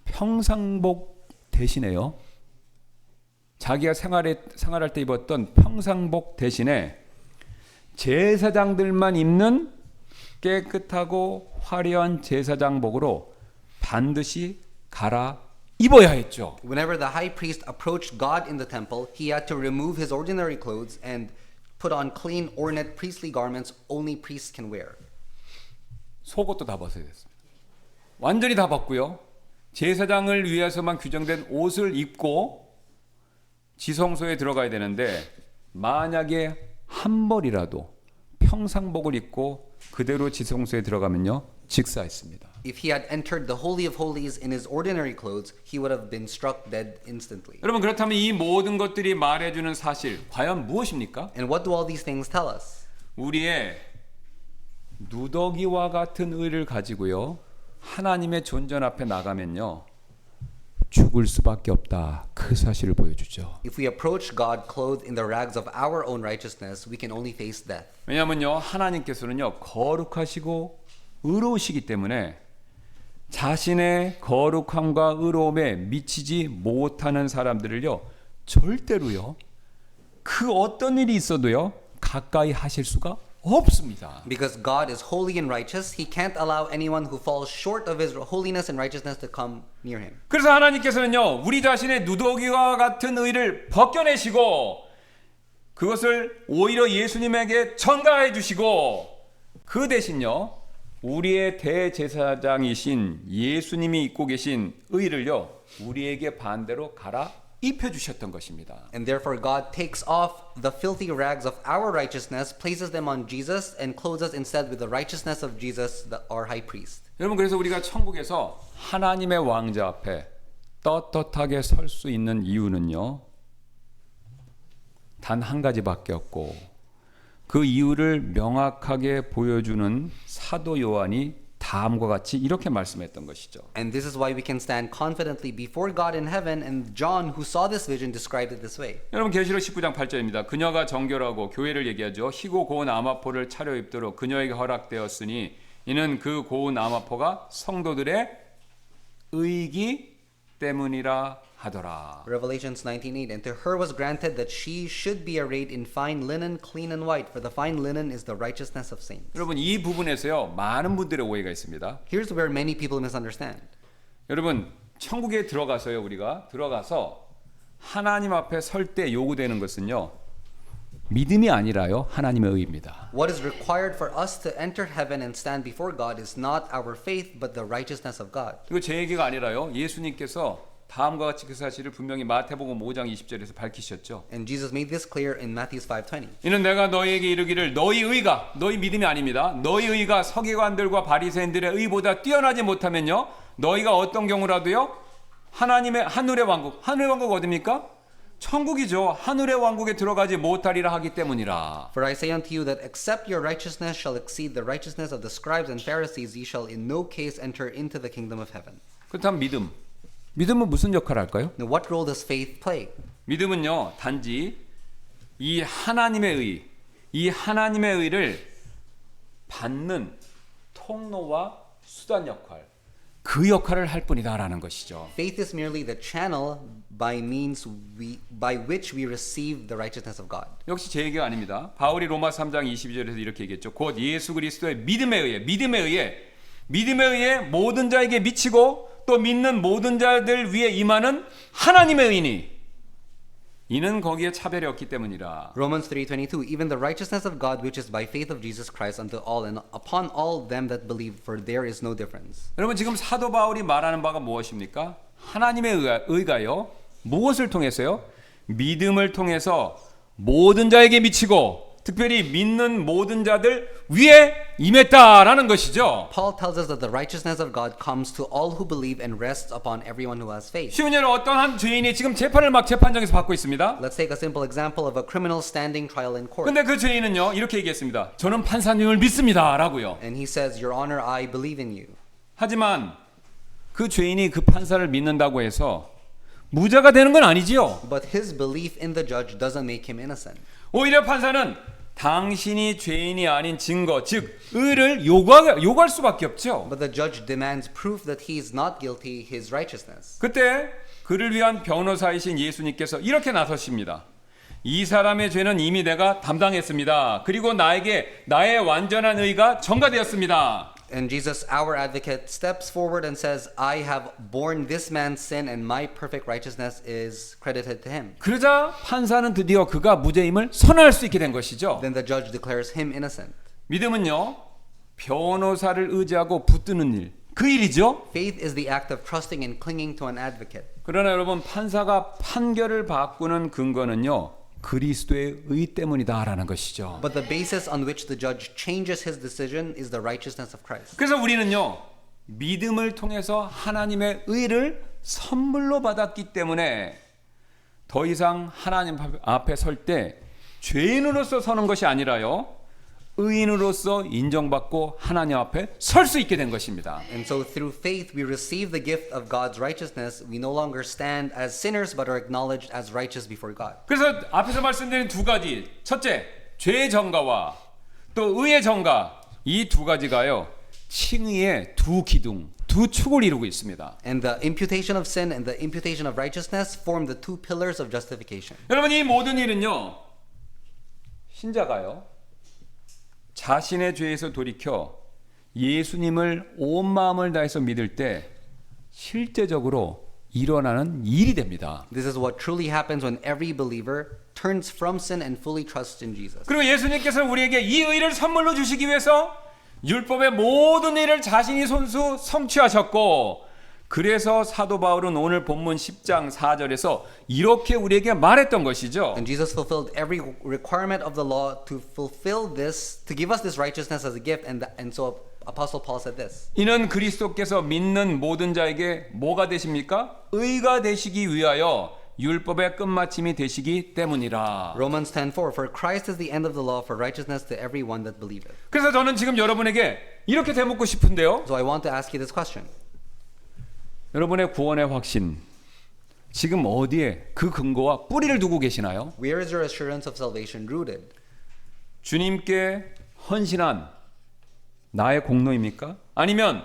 평상복 대신에요. 자기가 생활할 때 입었던 평상복 대신에 제사장들만 입는 깨끗하고 화려한 제사장복으로 반드시 갈아 입어야 했죠. Whenever the high priest approached God in the temple, he had to remove his ordinary clothes and put on clean, ornate priestly garments only priests can wear. 속옷도 다 벗어야 됐습니다. 완전히 다 벗고요. 제사장을 위해서만 규정된 옷을 입고 지성소에 들어가야 되는데 만약에 한 벌이라도 평상복을 입고 그대로 지성소에 들어가면요. 직사했습니다. If he had entered the Holy of Holies in his ordinary clothes, he would have been struck dead instantly. 여러분 그렇다면 이 모든 것들이 말해주는 사실 과연 무엇입니까? And what do all these things tell us? 우리의 누더기와 같은 의를 가지고요. 하나님의 존전 앞에 나가면요. 죽을 수밖에 없다. 그 사실을 보여주죠. If we approach God clothed in the rags of our own righteousness, we can only face death. 왜냐하면요. 하나님께서는요. 거룩하시고 의로우시기 때문에 자신의 거룩함과 의로움에 미치지 못하는 사람들을요. 절대로요. 그 어떤 일이 있어도요. 가까이 하실 수가 없습니다. Because God is holy and righteous, he can't allow anyone who falls short of his holiness and righteousness to come near him. 그래서 하나님께서는요. 우리 자신의 누더기와 같은 의를 벗겨내시고 그것을 오히려 예수님에게 전가해 주시고 그 대신요. 우리의 대제사장이신 예수님이 입고 계신 의를요. 우리에게 반대로 갈아 입혀 주셨던 것입니다. And therefore God takes off the filthy rags of our righteousness, places them on Jesus, and clothes us instead with the righteousness of Jesus, our high priest. 여러분 그래서 우리가 천국에서 하나님의 왕자 앞에 떳떳하게 설 수 있는 이유는요. 단 한 가지밖에 없고 그 이유를 명확하게 보여주는 사도 요한이 다음과 같이 이렇게 말씀했던 것이죠. And this is why we can stand confidently before God in heaven, and John, who saw this vision, described it this way. 여러분 계시록 19장 8절입니다. 그녀가 정결하고 교회를 얘기하죠. 희고 고운 아마포를 차려입도록 그녀에게 허락되었으니 이는 그 고운 아마포가 성도들의 의기 때문이라 하더라. Revelations 19:8. And to her was granted that she should be arrayed in fine linen, clean and white, for the fine linen is the righteousness of saints. 여러분 이 부분에서요. 많은 분들의 오해가 있습니다. Here's where many people misunderstand. 여러분 천국에 들어가서요. 우리가 들어가서 하나님 앞에 설 때 요구되는 것은요. 믿음이 아니라요. 하나님의 의입니다. What is required for us to enter heaven and stand before God is not our faith, but the righteousness of God. 이거 제 얘기가 아니라요. 예수님께서 다음과 같이 그 사실을 분명히 마태복음 5장 20절에서 밝히셨죠. And Jesus made this clear in Matthew 5:20. 이는 내가 너희에게 이르기를 너희 의가 너희 믿음이 아닙니다. 너희 의가 서기관들과 바리새인들의 의보다 뛰어나지 못하면요. 너희가 어떤 경우라도요. 하나님의 하늘의 왕국 어디입니까? 천국이죠. 하늘의 왕국에 들어가지 못하리라 하기 때문이라. For I say unto you that except your righteousness shall exceed the righteousness of the scribes and Pharisees, ye shall in no case enter into the kingdom of heaven. 그렇다면 믿음은 무슨 역할을 할까요? Now what role does faith play? 믿음은요. 단지 이 하나님의 의를 받는 통로와 수단 역할, 그 역할을 할 뿐이다라는 것이죠. Faith is merely the channel by which we receive the righteousness of God. 역시 제 얘기가 아닙니다. 바울이 로마 3장 22절에서 이렇게 얘기했죠. 곧 예수 그리스도의 믿음에 의해 모든 자에게 미치고 또 믿는 모든 자들 위에 임하는 하나님의 의니 이는 거기에 차별이 없기 때문이라. Romans 3:22 Even the righteousness of God which is by faith of Jesus Christ unto all and upon all them that believe for there is no difference. 여러분 지금 사도 바울이 말하는 바가 무엇입니까? 하나님의 의가요. 무엇을 통해서요? 믿음을 통해서 모든 자에게 미치고 특별히 믿는 모든 자들 위에 임했다라는 것이죠. Paul tells us that the righteousness of God comes to all who believe and rests upon everyone who has faith. 쉬운 예로 어떤 한 죄인이 지금 재판을 막 재판장에서 받고 있습니다. Let's take a simple example of a criminal standing trial in court. 근데 그 죄인은요 이렇게 얘기했습니다. 저는 판사님을 믿습니다라고요. And he says, Your Honor, I believe in you. 하지만 그 죄인이 그 판사를 믿는다고 해서 무죄가 되는 건 아니지요. But his belief in the judge doesn't make him innocent. 오히려 판사는 당신이 죄인이 아닌 증거, 즉 의를 요구할 수밖에 없죠. But the judge demands proof that he is not guilty, his righteousness. 그때 그를 위한 변호사이신 예수님께서 이렇게 나서십니다. 이 사람의 죄는 이미 내가 담당했습니다. 그리고 나에게 나의 완전한 의가 전가되었습니다. And Jesus, our advocate, steps forward and says, I have borne this man's sin and my perfect righteousness is credited to him. 그러자 판사는 드디어 그가 무죄임을 선언할 수 있게 된 것이죠. Then the judge declares him innocent. 믿음은요, 변호사를 의지하고 붙드는 일, 그 일이죠. Faith is the act of trusting and clinging to an advocate. 그러나 여러분, 판사가 판결을 바꾸는 근거는요, 그리스도의 의 때문이다라는 것이죠. But the basis on which the judge changes his decision is the righteousness of Christ. 그래서 우리는요, 믿음을 통해서 하나님의 의를 선물로 받았기 때문에 더 이상 하나님 앞에 설 때 죄인으로서 서는 것이 아니라요, 의인으로서 인정받고 하나님 앞에 설 수 있게 된 것입니다. And so through faith we receive the gift of God's righteousness. We no longer stand as sinners but are acknowledged as righteous before God. 그래서 앞에서 말씀드린 두 가지, 첫째, 죄의 전가와 또 의의 전가, 이 두 가지가요, 칭의의 두 기둥, 두 축을 이루고 있습니다. And the imputation of sin and the imputation of righteousness form the two pillars of justification. 여러분, 이 모든 일은요, 신자가요, 자신의 죄에서 돌이켜 예수님을 온 마음을 다해서 믿을 때 실제적으로 일어나는 일이 됩니다. This is what truly happens when every believer turns from sin and fully trusts in Jesus. 그리고 예수님께서 우리에게 이 의를 선물로 주시기 위해서 율법의 모든 일을 자신이 손수 성취하셨고, 그래서 사도 바울은 오늘 본문 10장 4절에서 이렇게 우리에게 말했던 것이죠. And Jesus fulfilled every requirement of the law to fulfill this, to give us this righteousness as a gift. And so Apostle Paul said this. 이는 그리스도께서 믿는 모든 자에게 뭐가 되십니까? 의가 되시기 위하여 율법의 끝마침이 되시기 때문이라. Romans 10:4 For Christ is the end of the law for righteousness to everyone that believeth. 그래서 저는 지금 여러분에게 이렇게 되묻고 싶은데요. So I want to ask you this question. 여러분의 구원의 확신, 지금 어디에 그 근거와 뿌리를 두고 계시나요? Where is your assurance of salvation rooted? 주님께 헌신한 나의 공로입니까? 아니면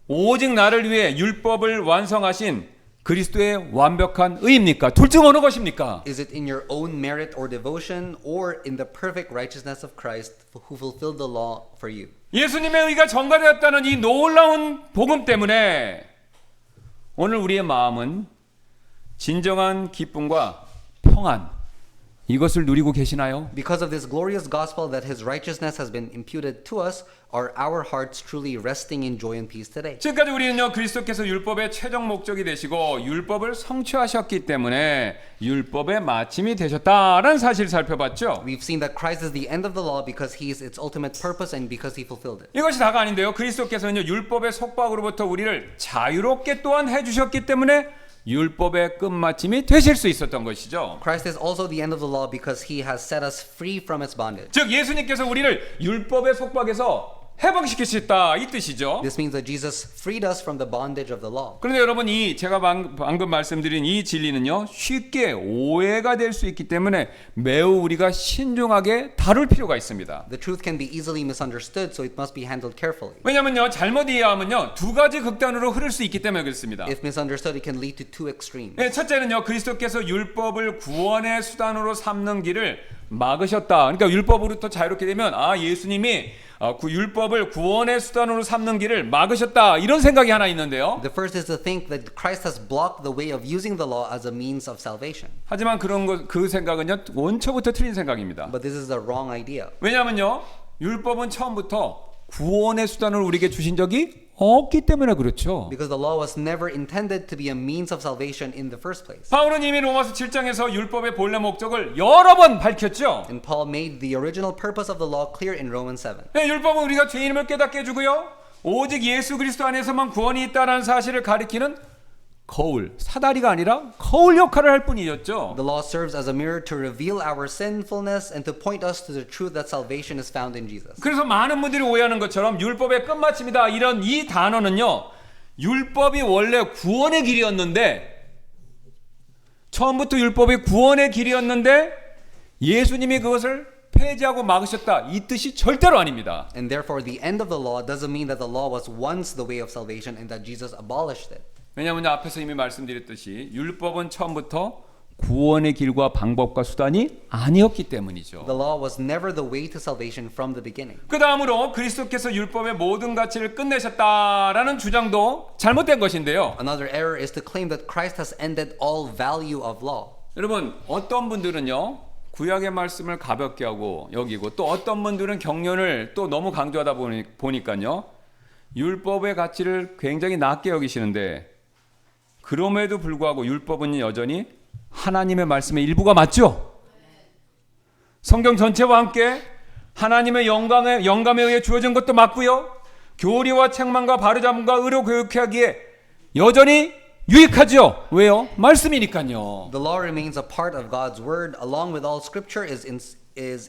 오직 나를 위해 율법을 완성하신 그리스도의 완벽한 의입니까? 둘 중 어느 것입니까? Is it in your own merit or devotion or in the perfect righteousness of Christ who fulfilled the law for you? 예수님의 의가 전가되었다는 이 놀라운 복음 때문에 오늘 우리의 마음은 진정한 기쁨과 평안, 이것을 누리고 계시나요? Because of this glorious gospel that his righteousness has been imputed to us, are our hearts truly resting in joy and peace today? 지금까지 우리는요, 그리스도께서 율법의 최종 목적이 되시고 율법을 성취하셨기 때문에 율법의 마침이 되셨다라는 사실을 살펴봤죠. We've seen that Christ is the end of the law because he is its ultimate purpose and because he fulfilled it. 이것이 다가 아닌데요. 그리스도께서는요, 율법의 속박으로부터 우리를 자유롭게 또한 해주셨기 때문에 율법의 끝마침이 되실 수 있었던 것이죠. Christ is also the end of the law because he has set us free from its bondage. 즉 예수님께서 우리를 율법의 속박에서 해방시키셨다 이 뜻이죠. This means that Jesus freed us from the bondage of the law. 그런데 여러분 이 제가 방금 말씀드린 이 진리는요 쉽게 오해가 될 수 있기 때문에 매우 우리가 신중하게 다룰 필요가 있습니다. The truth can be easily misunderstood, so it must be handled carefully. 왜냐하면요 잘못 이해하면요 두 가지 극단으로 흐를 수 있기 때문에 그렇습니다. If misunderstood, it can lead to two extremes. 네, 첫째는요 그리스도께서 율법을 구원의 수단으로 삼는 길을 막으셨다. 그러니까 율법으로부터 자유롭게 되면 예수님이 그 율법을 구원의 수단으로 삼는 길을 막으셨다. 이런 생각이 하나 있는데요. The first is to think that Christ has blocked the way of using the law as a means of salvation. 하지만 그 생각은요 원초부터 틀린 생각입니다. But this is the wrong idea. 왜냐하면요 율법은 처음부터 구원의 수단을 우리에게 주신 적이 없기 때문에 그렇죠. Because the law was never intended to be a means of salvation in the first place. 바울은 이미 로마서 7장에서 율법의 본래 목적을 여러 번 밝혔죠. And Paul made the original purpose of the law clear in Romans 7. 네, 율법은 우리가 죄인임을 깨닫게 해주고요. 오직 예수 그리스도 안에서만 구원이 있다는 사실을 가리키는 거울, 사다리가 아니라 거울 역할을 할 뿐이었죠. The law serves as a mirror to reveal our sinfulness and to point us to the truth that salvation is found in Jesus. 그래서 많은 분들이 오해하는 것처럼 율법의 끝마침이다 이런 이 단어는요. 율법이 원래 구원의 길이었는데 처음부터 율법이 구원의 길이었는데 예수님이 그것을 폐지하고 막으셨다 이 뜻이 절대로 아닙니다. And therefore the end of the law doesn't mean that the law was once the way of salvation and that Jesus abolished it. 왜냐하면 앞에서 이미 말씀드렸듯이 율법은 처음부터 구원의 길과 방법과 수단이 아니었기 때문이죠. The law was never the way to salvation from the beginning. 그 다음으로 그리스도께서 율법의 모든 가치를 끝내셨다라는 주장도 잘못된 것인데요. Another error is to claim that Christ has ended all value of law. 여러분 어떤 분들은요 구약의 말씀을 가볍게 하고 여기고 또 어떤 분들은 경륜을 또 너무 강조하다 보니까요 율법의 가치를 굉장히 낮게 여기시는데 그럼에도 불구하고 율법은 여전히 하나님의 말씀의 일부가 맞죠? 성경 전체와 함께 하나님의 영감에 의해 주어진 것도 맞고요. 교리와 책망과 바르잡음과 의로 교육하기에 여전히 유익하죠. 왜요? 말씀이니까요. The law remains a part of God's word along with all scripture is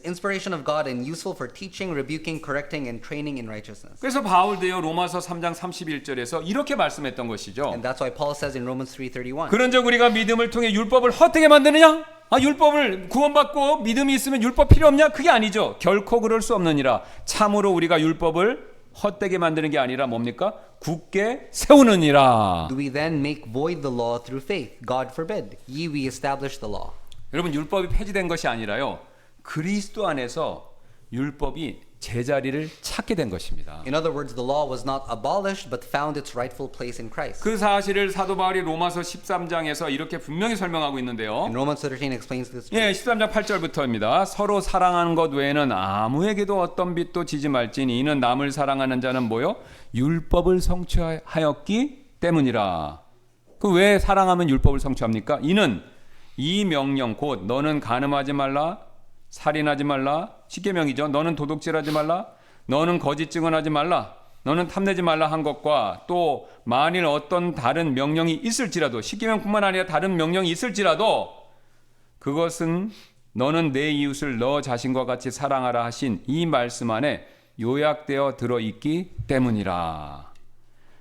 inspiration of God and useful for teaching, rebuking, correcting and training in righteousness. 그래서 바울도요 로마서 3장 31절에서 이렇게 말씀했던 것이죠. And that's why Paul says in Romans 3:31. 그런즉 우리가 믿음을 통해 율법을 헛되게 만드느냐? 율법을 구원받고 믿음이 있으면 율법 필요 없냐? 그게 아니죠. 결코 그럴 수 없느니라. 참으로 우리가 율법을 헛되게 만드는 게 아니라 뭡니까? 굳게 세우느니라. Do we then make void the law through faith? God forbid. Ye we establish the law. 여러분 율법이 폐지된 것이 아니라요. 그리스도 안에서 율법이 제자리를 찾게 된 것입니다. In other words, the law was not abolished but found its rightful place in Christ. 그 사실을 사도 바울이 로마서 13장에서 이렇게 분명히 설명하고 있는데요. And Romans 13 explains this. 예, 13장 8절부터입니다. 서로 사랑하는 것 외에는 아무에게도 어떤 빚도 지지 말지니 이는 남을 사랑하는 자는 뭐요? 율법을 성취하였기 때문이라. 그 왜 사랑하면 율법을 성취합니까? 이는 이 명령 곧 너는 간음하지 말라 살인하지 말라 십계명이죠. 너는 도둑질하지 말라 너는 거짓 증언하지 말라 너는 탐내지 말라 한 것과 또 만일 어떤 다른 명령이 있을지라도 십계명뿐만 아니라 다른 명령이 있을지라도 그것은 너는 내 이웃을 너 자신과 같이 사랑하라 하신 이 말씀 안에 요약되어 들어있기 때문이라.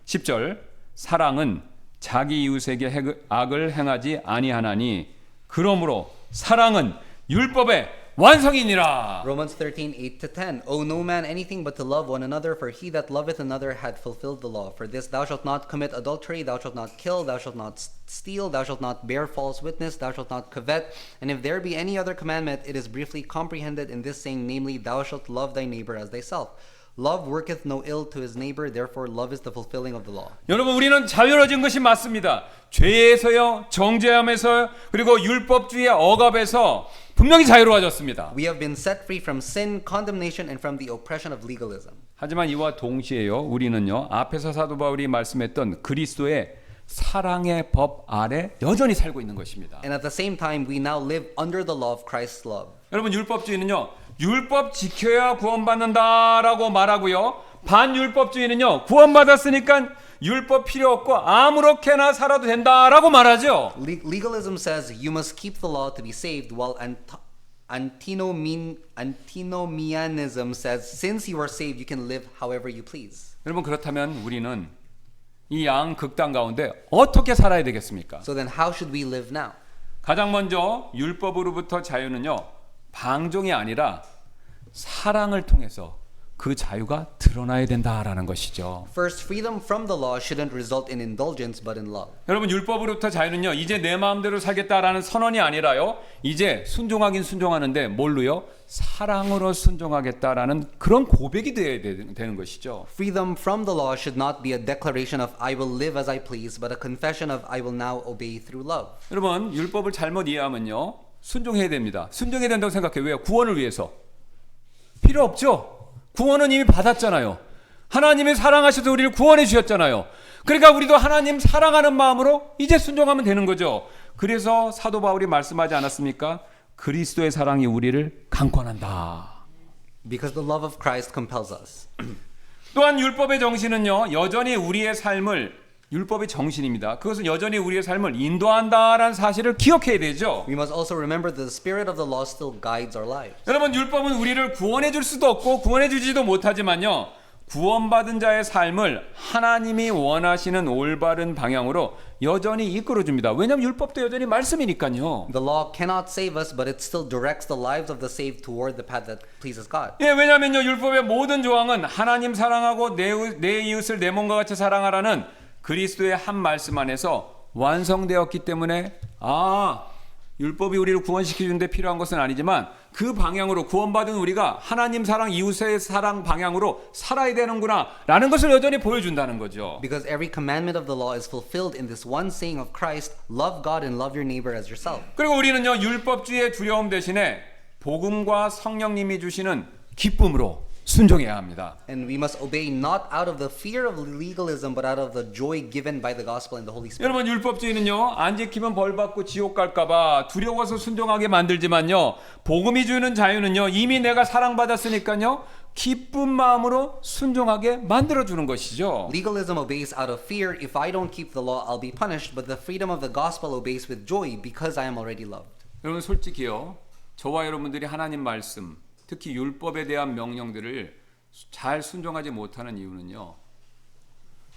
10절 사랑은 자기 이웃에게 악을 행하지 아니하나니 그러므로 사랑은 율법의 완성이니라. Romans 13:8-10. Owe no man anything but to love one another, for he that loveth another hath fulfilled the law. For this thou shalt not commit adultery, thou shalt not kill, thou shalt not steal, thou shalt not bear false witness, thou shalt not covet. And if there be any other commandment, it is briefly comprehended in this saying, namely, thou shalt love thy neighbor as thyself. Love worketh no ill to his neighbor, therefore love is the fulfilling of the law. 여러분 우리는 자유로워진 것이 맞습니다. 죄에서요, 정죄함에서요, 그리고 율법주의의 억압에서 분명히 자유로워졌습니다. We have been set free from sin, condemnation, and from the oppression of legalism. 하지만 이와 동시에요, 우리는요, 앞에서 사도 바울이 말씀했던 그리스도의 사랑의 법 아래 여전히 살고 있는 것입니다. And at the same time, we now live under the law of Christ's love. 여러분 율법주의는요, 율법 지켜야 구원받는다라고 말하고요, 반율법주의는요, 구원받았으니까 율법 필요 없고 아무렇게나 살아도 된다라고 말하죠. Legalism says you must keep the law to be saved, while Antinomianism says, since you are saved, you can live however you please. 여러분 그렇다면 우리는 이 양극단 가운데 어떻게 살아야 되겠습니까? So then how should we live now? 가장 먼저 율법으로부터 자유는요. 방종이 아니라 사랑을 통해서 그 자유가 드러나야 된다라는 것이죠. First, freedom from the law shouldn't result in indulgence but in love. 여러분 율법으로부터 자유는요. 이제 내 마음대로 살겠다라는 선언이 아니라요. 이제 순종하긴 순종하는데 뭘로요? 사랑으로 순종하겠다라는 그런 고백이 되어야 되는 것이죠. Freedom from the law should not be a declaration of I will live as I please, but a confession of I will now obey through love. 여러분 율법을 잘못 이해하면요. 순종해야 됩니다. 순종해야 된다고 생각해요. 왜요? 구원을 위해서. 필요 없죠. 구원은 이미 받았잖아요. 하나님이 사랑하셔서 우리를 구원해 주셨잖아요. 그러니까 우리도 하나님 사랑하는 마음으로 이제 순종하면 되는 거죠. 그래서 사도 바울이 말씀하지 않았습니까? 그리스도의 사랑이 우리를 강권한다. Because the love of Christ compels us. 또한 율법의 정신은요. 여전히 우리의 삶을 율법의 정신입니다. 그것은 여전히 우리의 삶을 인도한다라는 사실을 기억해야 되죠. We must also remember that the spirit of the law still guides our lives. 여러분 율법은 우리를 구원해 줄 수도 없고 구원해 주지도 못하지만요. 구원받은 자의 삶을 하나님이 원하시는 올바른 방향으로 여전히 이끌어 줍니다. 왜냐하면 율법도 여전히 말씀이니까요. The law cannot save us, but it still directs the lives of the saved toward the path that pleases God. 예, 왜냐하면요 율법의 모든 조항은 하나님 사랑하고 내 이웃을 내 몸과 같이 사랑하라는 그리스도의 한 말씀 안에서 완성되었기 때문에 율법이 우리를 구원시켜 주는데 필요한 것은 아니지만 그 방향으로 구원받은 우리가 하나님 사랑 이웃의 사랑 방향으로 살아야 되는구나 라는 것을 여전히 보여준다는 거죠. Because every commandment of the law is fulfilled in this one saying of Christ, love God and love your neighbor as yourself. 그리고 우리는요 율법주의의 두려움 대신에 복음과 성령님이 주시는 기쁨으로 순종해야 합니다. And we must obey not out of the fear of legalism, but out of the joy given by the gospel and the Holy Spirit. 여러분 율법주의는요 안 지키면 벌 받고 지옥 갈까봐 두려워서 순종하게 만들지만요 복음이 주는 자유는요 이미 내가 사랑받았으니까요 기쁜 마음으로 순종하게 만들어 주는 것이죠. Legalism obeys out of fear. If I don't keep the law, I'll be punished. But the freedom of the gospel obeys with joy because I am already loved. 여러분 솔직히요 저와 여러분들이 하나님 말씀 특히 율법에 대한 명령들을 잘 순종하지 못하는 이유는요.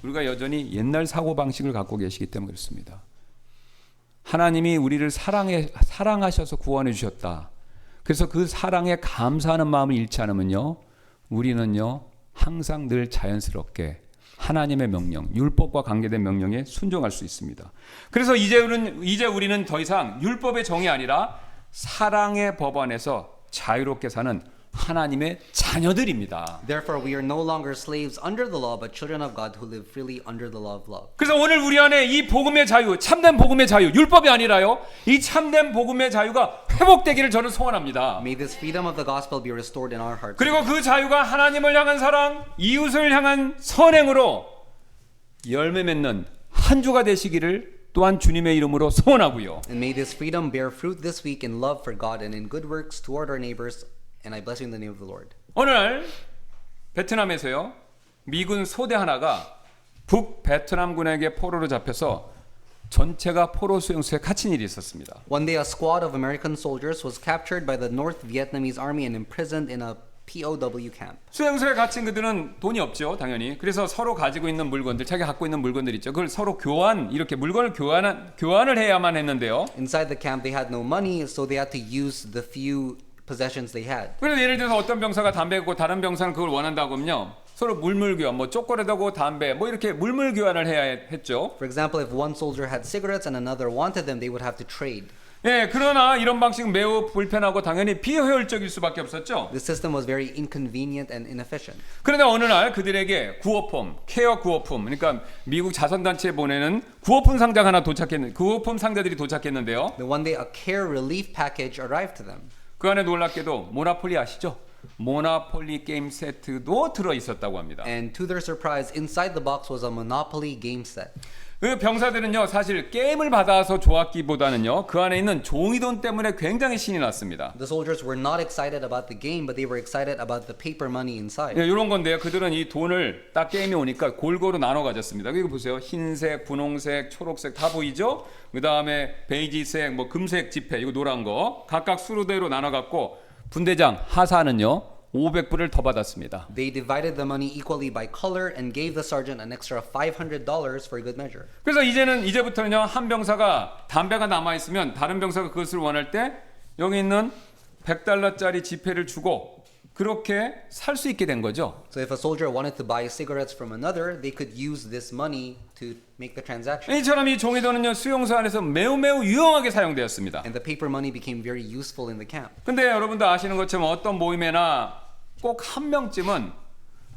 우리가 여전히 옛날 사고방식을 갖고 계시기 때문에 그렇습니다. 하나님이 우리를 사랑하셔서 구원해 주셨다. 그래서 그 사랑에 감사하는 마음을 잃지 않으면요. 우리는요. 항상 늘 자연스럽게 하나님의 명령, 율법과 관계된 명령에 순종할 수 있습니다. 그래서 이제 우리는 더 이상 율법의 정이 아니라 사랑의 법 안에서 자유롭게 사는 하나님의 자녀들입니다. Therefore, we are no longer slaves under the law, but children of God who live freely under the law of love. 그래서 오늘 우리 안에 이 복음의 자유, 참된 복음의 자유, 율법이 아니라요. 이 참된 복음의 자유가 회복되기를 저는 소원합니다. May this freedom of the gospel be restored in our hearts. 그리고 그 자유가 하나님을 향한 사랑, 이웃을 향한 선행으로 열매 맺는 한 주가 되시기를 또한 주님의 이름으로 소원하고요. And may this freedom bear fruit this week in love for God and in good works toward our neighbors. And I bless you in the name of the Lord. 오늘 베트남에서요. 미군 소대 하나가 북베트남군에게 포로로 잡혀서 전체가 포로 수용소에 갇힌 일이 있었습니다. One day, a squad of American soldiers was captured by the North Vietnamese army and imprisoned in a POW camp. 수용소에 갇힌 그들은 돈이 없죠, 당연히. 그래서 서로 가지고 있는 물건들, 자기가 갖고 있는 물건들 있죠. 그걸 서로 이렇게 물건을 교환을 해야만 했는데요. Inside the camp, they had no money, so they had to use the few possessions they had. 그래서 예를 들어서 어떤 병사가 담배 갖고 다른 병사는 그걸 원한다고 하면요. 서로 물물 교환, 초콜릿하고 담배, 이렇게 물물 교환을 해야 했죠. For example, if one soldier had cigarettes and another wanted them, they would have to trade. 예, 그러나 이런 방식은 매우 불편하고 당연히 비효율적일 수밖에 없었죠. The system was very inconvenient and inefficient. 그런데 어느 날 그들에게 케어 구호품, 그러니까 미국 자선단체에 보내는 구호품 상자가 하나 구호품 상자들이 도착했는데요. Then one day, a care relief package arrived to them. 그 안에 놀랍게도 모나폴리 아시죠? 모나폴리 게임 세트도 들어 있었다고 합니다. And to their surprise, inside the box was a Monopoly game set. 그 병사들은요 사실 게임을 받아서 좋았기보다는요 그 안에 있는 종이돈 때문에 굉장히 신이 났습니다. The soldiers were not excited about the game, but they were excited about the paper money inside. 이런 건데요. 그들은 이 돈을 딱 게임이 오니까 골고루 나눠 가졌습니다. 여기 보세요. 흰색, 분홍색, 초록색 다 보이죠? 그 다음에 베이지색, 뭐 금색 지폐, 이거 노란 거 각각 수로대로 나눠 갖고 분대장 하사는요 500불을 더 받았습니다. They divided the money equally by color and gave the sergeant an extra $500 for good measure. 그래서 이제부터는요 한 병사가 담배가 남아 있으면 다른 병사가 그것을 원할 때 여기 있는 $100짜리 지폐를 주고 그렇게 살 수 있게 된 거죠. So if a soldier wanted to buy cigarettes from another, they could use this money to make the transaction. 이처럼 이 종이돈은요 수용소 안에서 매우 유용하게 사용되었습니다. And the paper money became very useful in the camp. 근데 여러분도 아시는 것처럼 어떤 모임에나 꼭 한 명쯤은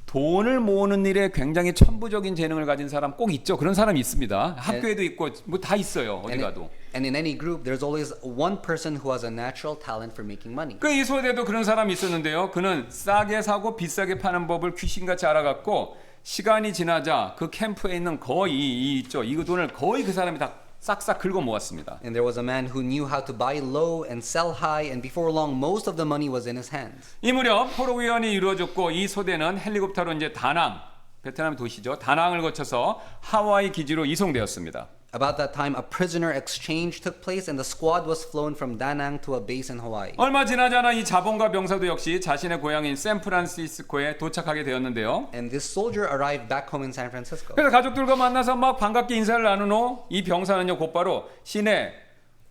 돈을 모으는 일에 굉장히 천부적인 재능을 가진 사람 꼭 있죠. 그런 사람이 있습니다. 학교에도 있고 뭐 다 있어요. 어디 가도. And in any group, there's always one person who has a natural talent for making money. 그 이 소대도 그런 사람이 있었는데요. 그는 싸게 사고 비싸게 파는 법을 귀신같이 알아갖고 시간이 지나자 그 캠프에 있는 거의 이 돈을 거의 그 사람이 다 싹싹 긁어 모았습니다. And there was a man who knew how to buy low and sell high, and before long, most of the money was in his hands. 이 무렵 포로위원이 이루어졌고 이 소대는 헬리콥터로 이제 다낭, 베트남 도시죠. 다낭을 거쳐서 하와이 기지로 이송되었습니다. About that time, a prisoner exchange took place, and the squad was flown from Da Nang to a base in Hawaii. 얼마 지나지 않아 이 자본가 병사도 역시 자신의 고향인 샌프란시스코에 도착하게 되었는데요. And this soldier arrived back home in San Francisco. 그래서 가족들과 만나서 막 반갑게 인사를 나눈 후 이 병사는요 곧바로 시내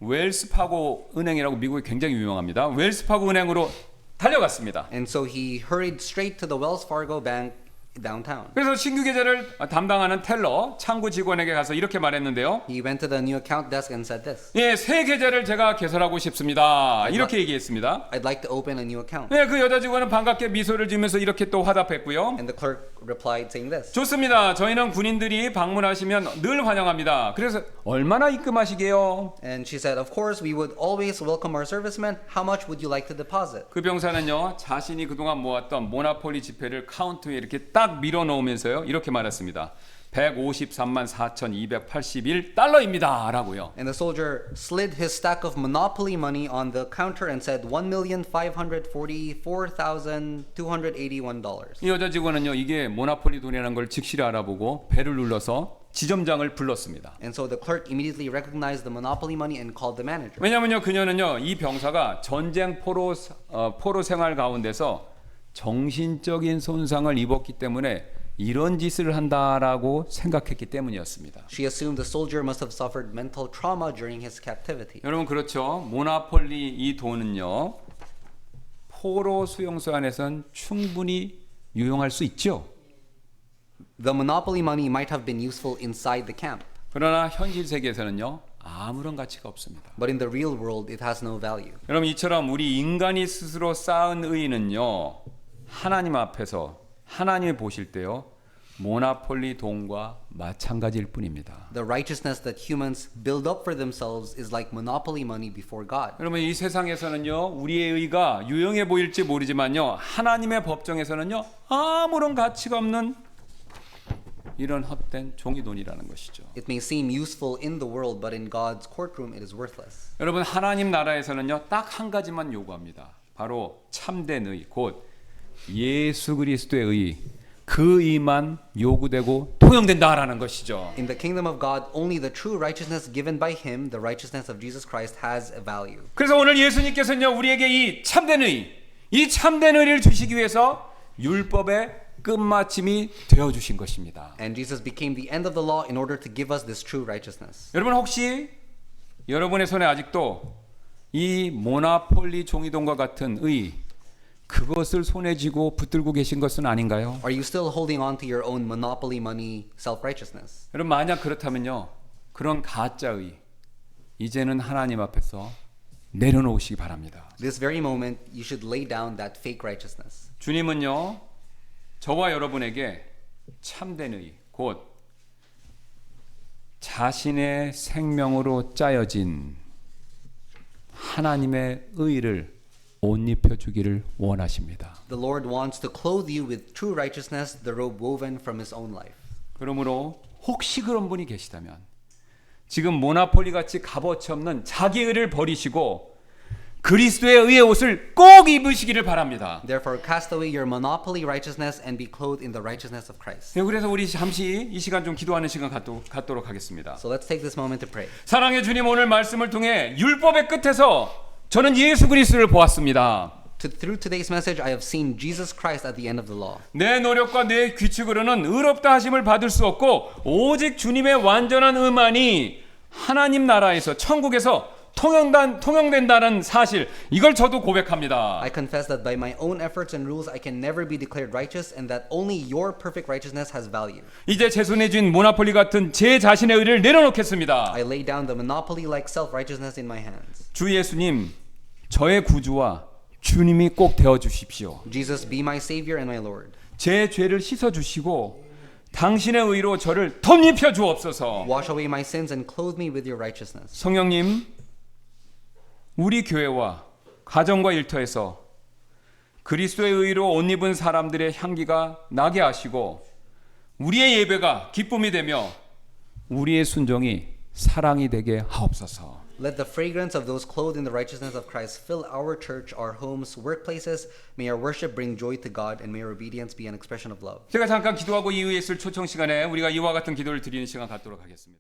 웰스파고 은행이라고 미국에 굉장히 유명합니다. 웰스파고 은행으로 달려갔습니다. And so he hurried straight to the Wells Fargo Bank downtown. 그래서 신규 계좌를 담당하는 텔러 창구 직원에게 가서 이렇게 말했는데요. He went to the new account desk and said this. 예, 새 계좌를 제가 개설하고 싶습니다. 이렇게 얘기했습니다. I'd like to open a new account. 예, 그 여자 직원은 반갑게 미소를 지으면서 이렇게 또 화답했고요. And the clerk replied saying this. 좋습니다. 저희는 군인들이 방문하시면 늘 환영합니다. 그래서 얼마나 입금하시게요? And she said, of course, we would always welcome our servicemen. How much would you like to deposit? 그 병사는요 자신이 그동안 모았던 모나폴리 지폐를 카운트에 이렇게 딱 밀어 넣으면서요 이렇게 말했습니다. 153만 4,281달러입니다 라고요. And the soldier slid his stack of monopoly money on the counter and said $1,544,281. 이 여자 직원은요 이게 모나폴리 돈이라는 걸 즉시를 알아보고 배를 눌러서 지점장을 불렀습니다. And so the clerk immediately recognized the monopoly money and called the manager. 왜냐면요 그녀는요 이 병사가 전쟁 포로 생활 가운데서 정신적인 손상을 입었기 때문에 이런 짓을 한다라고 생각했기 때문이었습니다. She assumed the soldier must have suffered mental trauma during his captivity. 여러분 그렇죠. 모나폴리 이 돈은요 포로 수용소 안에선 충분히 유용할 수 있죠. The monopoly money might have been useful inside the camp, 그러나 현실 세계에서는요 아무런 가치가 없습니다. but in the real world, it has no value. 여러분 이처럼 우리 인간이 스스로 쌓은 의의는요 하나님 앞에서 하나님이 보실 때요 모나폴리 돈과 마찬가지일 뿐입니다. The righteousness that humans build up for themselves is like monopoly money before God. 여러분 이 세상에서는요 우리의 의가 유용해 보일지 모르지만요 하나님의 법정에서는요 아무런 가치가 없는 이런 헛된 종이돈이라는 것이죠. It may seem useful in the world, but in God's courtroom, it is worthless. 여러분 하나님 나라에서는요 딱 한 가지만 요구합니다. 바로 참된 의, 곧 예수 그리스도의 의, 그 의만 요구되고 통용된다라는 것이죠. In the kingdom of God, only the true righteousness given by Him, the righteousness of Jesus Christ, has a value. 그래서 오늘 예수님께서는요 우리에게 이 참된 의, 이 참된 의를 주시기 위해서 율법의 끝마침이 되어 주신 것입니다. And Jesus became the end of the law in order to give us this true righteousness. 여러분 혹시 여러분의 손에 아직도 이 모나폴리 종이돈과 같은 의 그것을 손에 쥐고 붙들고 계신 것은 아닌가요? Are you still holding on to your own monopoly money self-righteousness? 여러분 만약 그렇다면요 그런 가짜의 이제는 하나님 앞에서 내려놓으시기 바랍니다. This very moment, you should lay down that fake righteousness. 주님은요 저와 여러분에게 참된 의, 곧 자신의 생명으로 짜여진 하나님의 의를 옷 입혀주기를 원하십니다. The Lord wants to clothe you with true righteousness, the robe woven from His own life. 그러므로 혹시 그런 분이 계시다면 지금 모나폴리 같이 값어치 없는 자기 의를 버리시고 그리스도의 의의 옷을 꼭 입으시기를 바랍니다. Therefore, cast away your monopoly righteousness and be clothed in the righteousness of Christ. 네, 그래서 우리 잠시 이 시간 좀 기도하는 시간 갖도록 하겠습니다. So let's take this moment to pray. 사랑의 주님, 오늘 말씀을 통해 율법의 끝에서 저는 예수 그리스도를 보았습니다. Through today's message, I have seen Jesus Christ at the end of the law. 내 노력과 내 규칙으로는 의롭다 하심을 받을 수 없고 오직 주님의 완전한 의만이 하나님 나라에서 천국에서 통용된다는 사실, 이걸 저도 고백합니다. I confess that by my own efforts and rules, I can never be declared righteous, and that only your perfect righteousness has value. 이제 제 손에 쥔 모나폴리 같은 제 자신의 의를 내려놓겠습니다. I lay down the monopoly-like self-righteousness in my hands. 주 예수님, 저의 구주와 주님이 꼭 되어 주십시오. Jesus, be my Savior and my Lord. 제 죄를 씻어 주시고 당신의 의로 저를 덧입혀 주옵소서. Wash away my sins and clothe me with your righteousness. 성령님, 우리 교회와 가정과 일터에서 그리스도의 의로 옷 입은 사람들의 향기가 나게 하시고 우리의 예배가 기쁨이 되며 우리의 순종이 사랑이 되게 하옵소서. Let the fragrance of those clothed in the righteousness of Christ fill our church, our homes, workplaces. May our worship bring joy to God, and may our obedience be an expression of love. 제가 잠깐 기도하고 이후에 있을 초청 시간에 우리가 이와 같은 기도를 드리는 시간 갖도록 하겠습니다.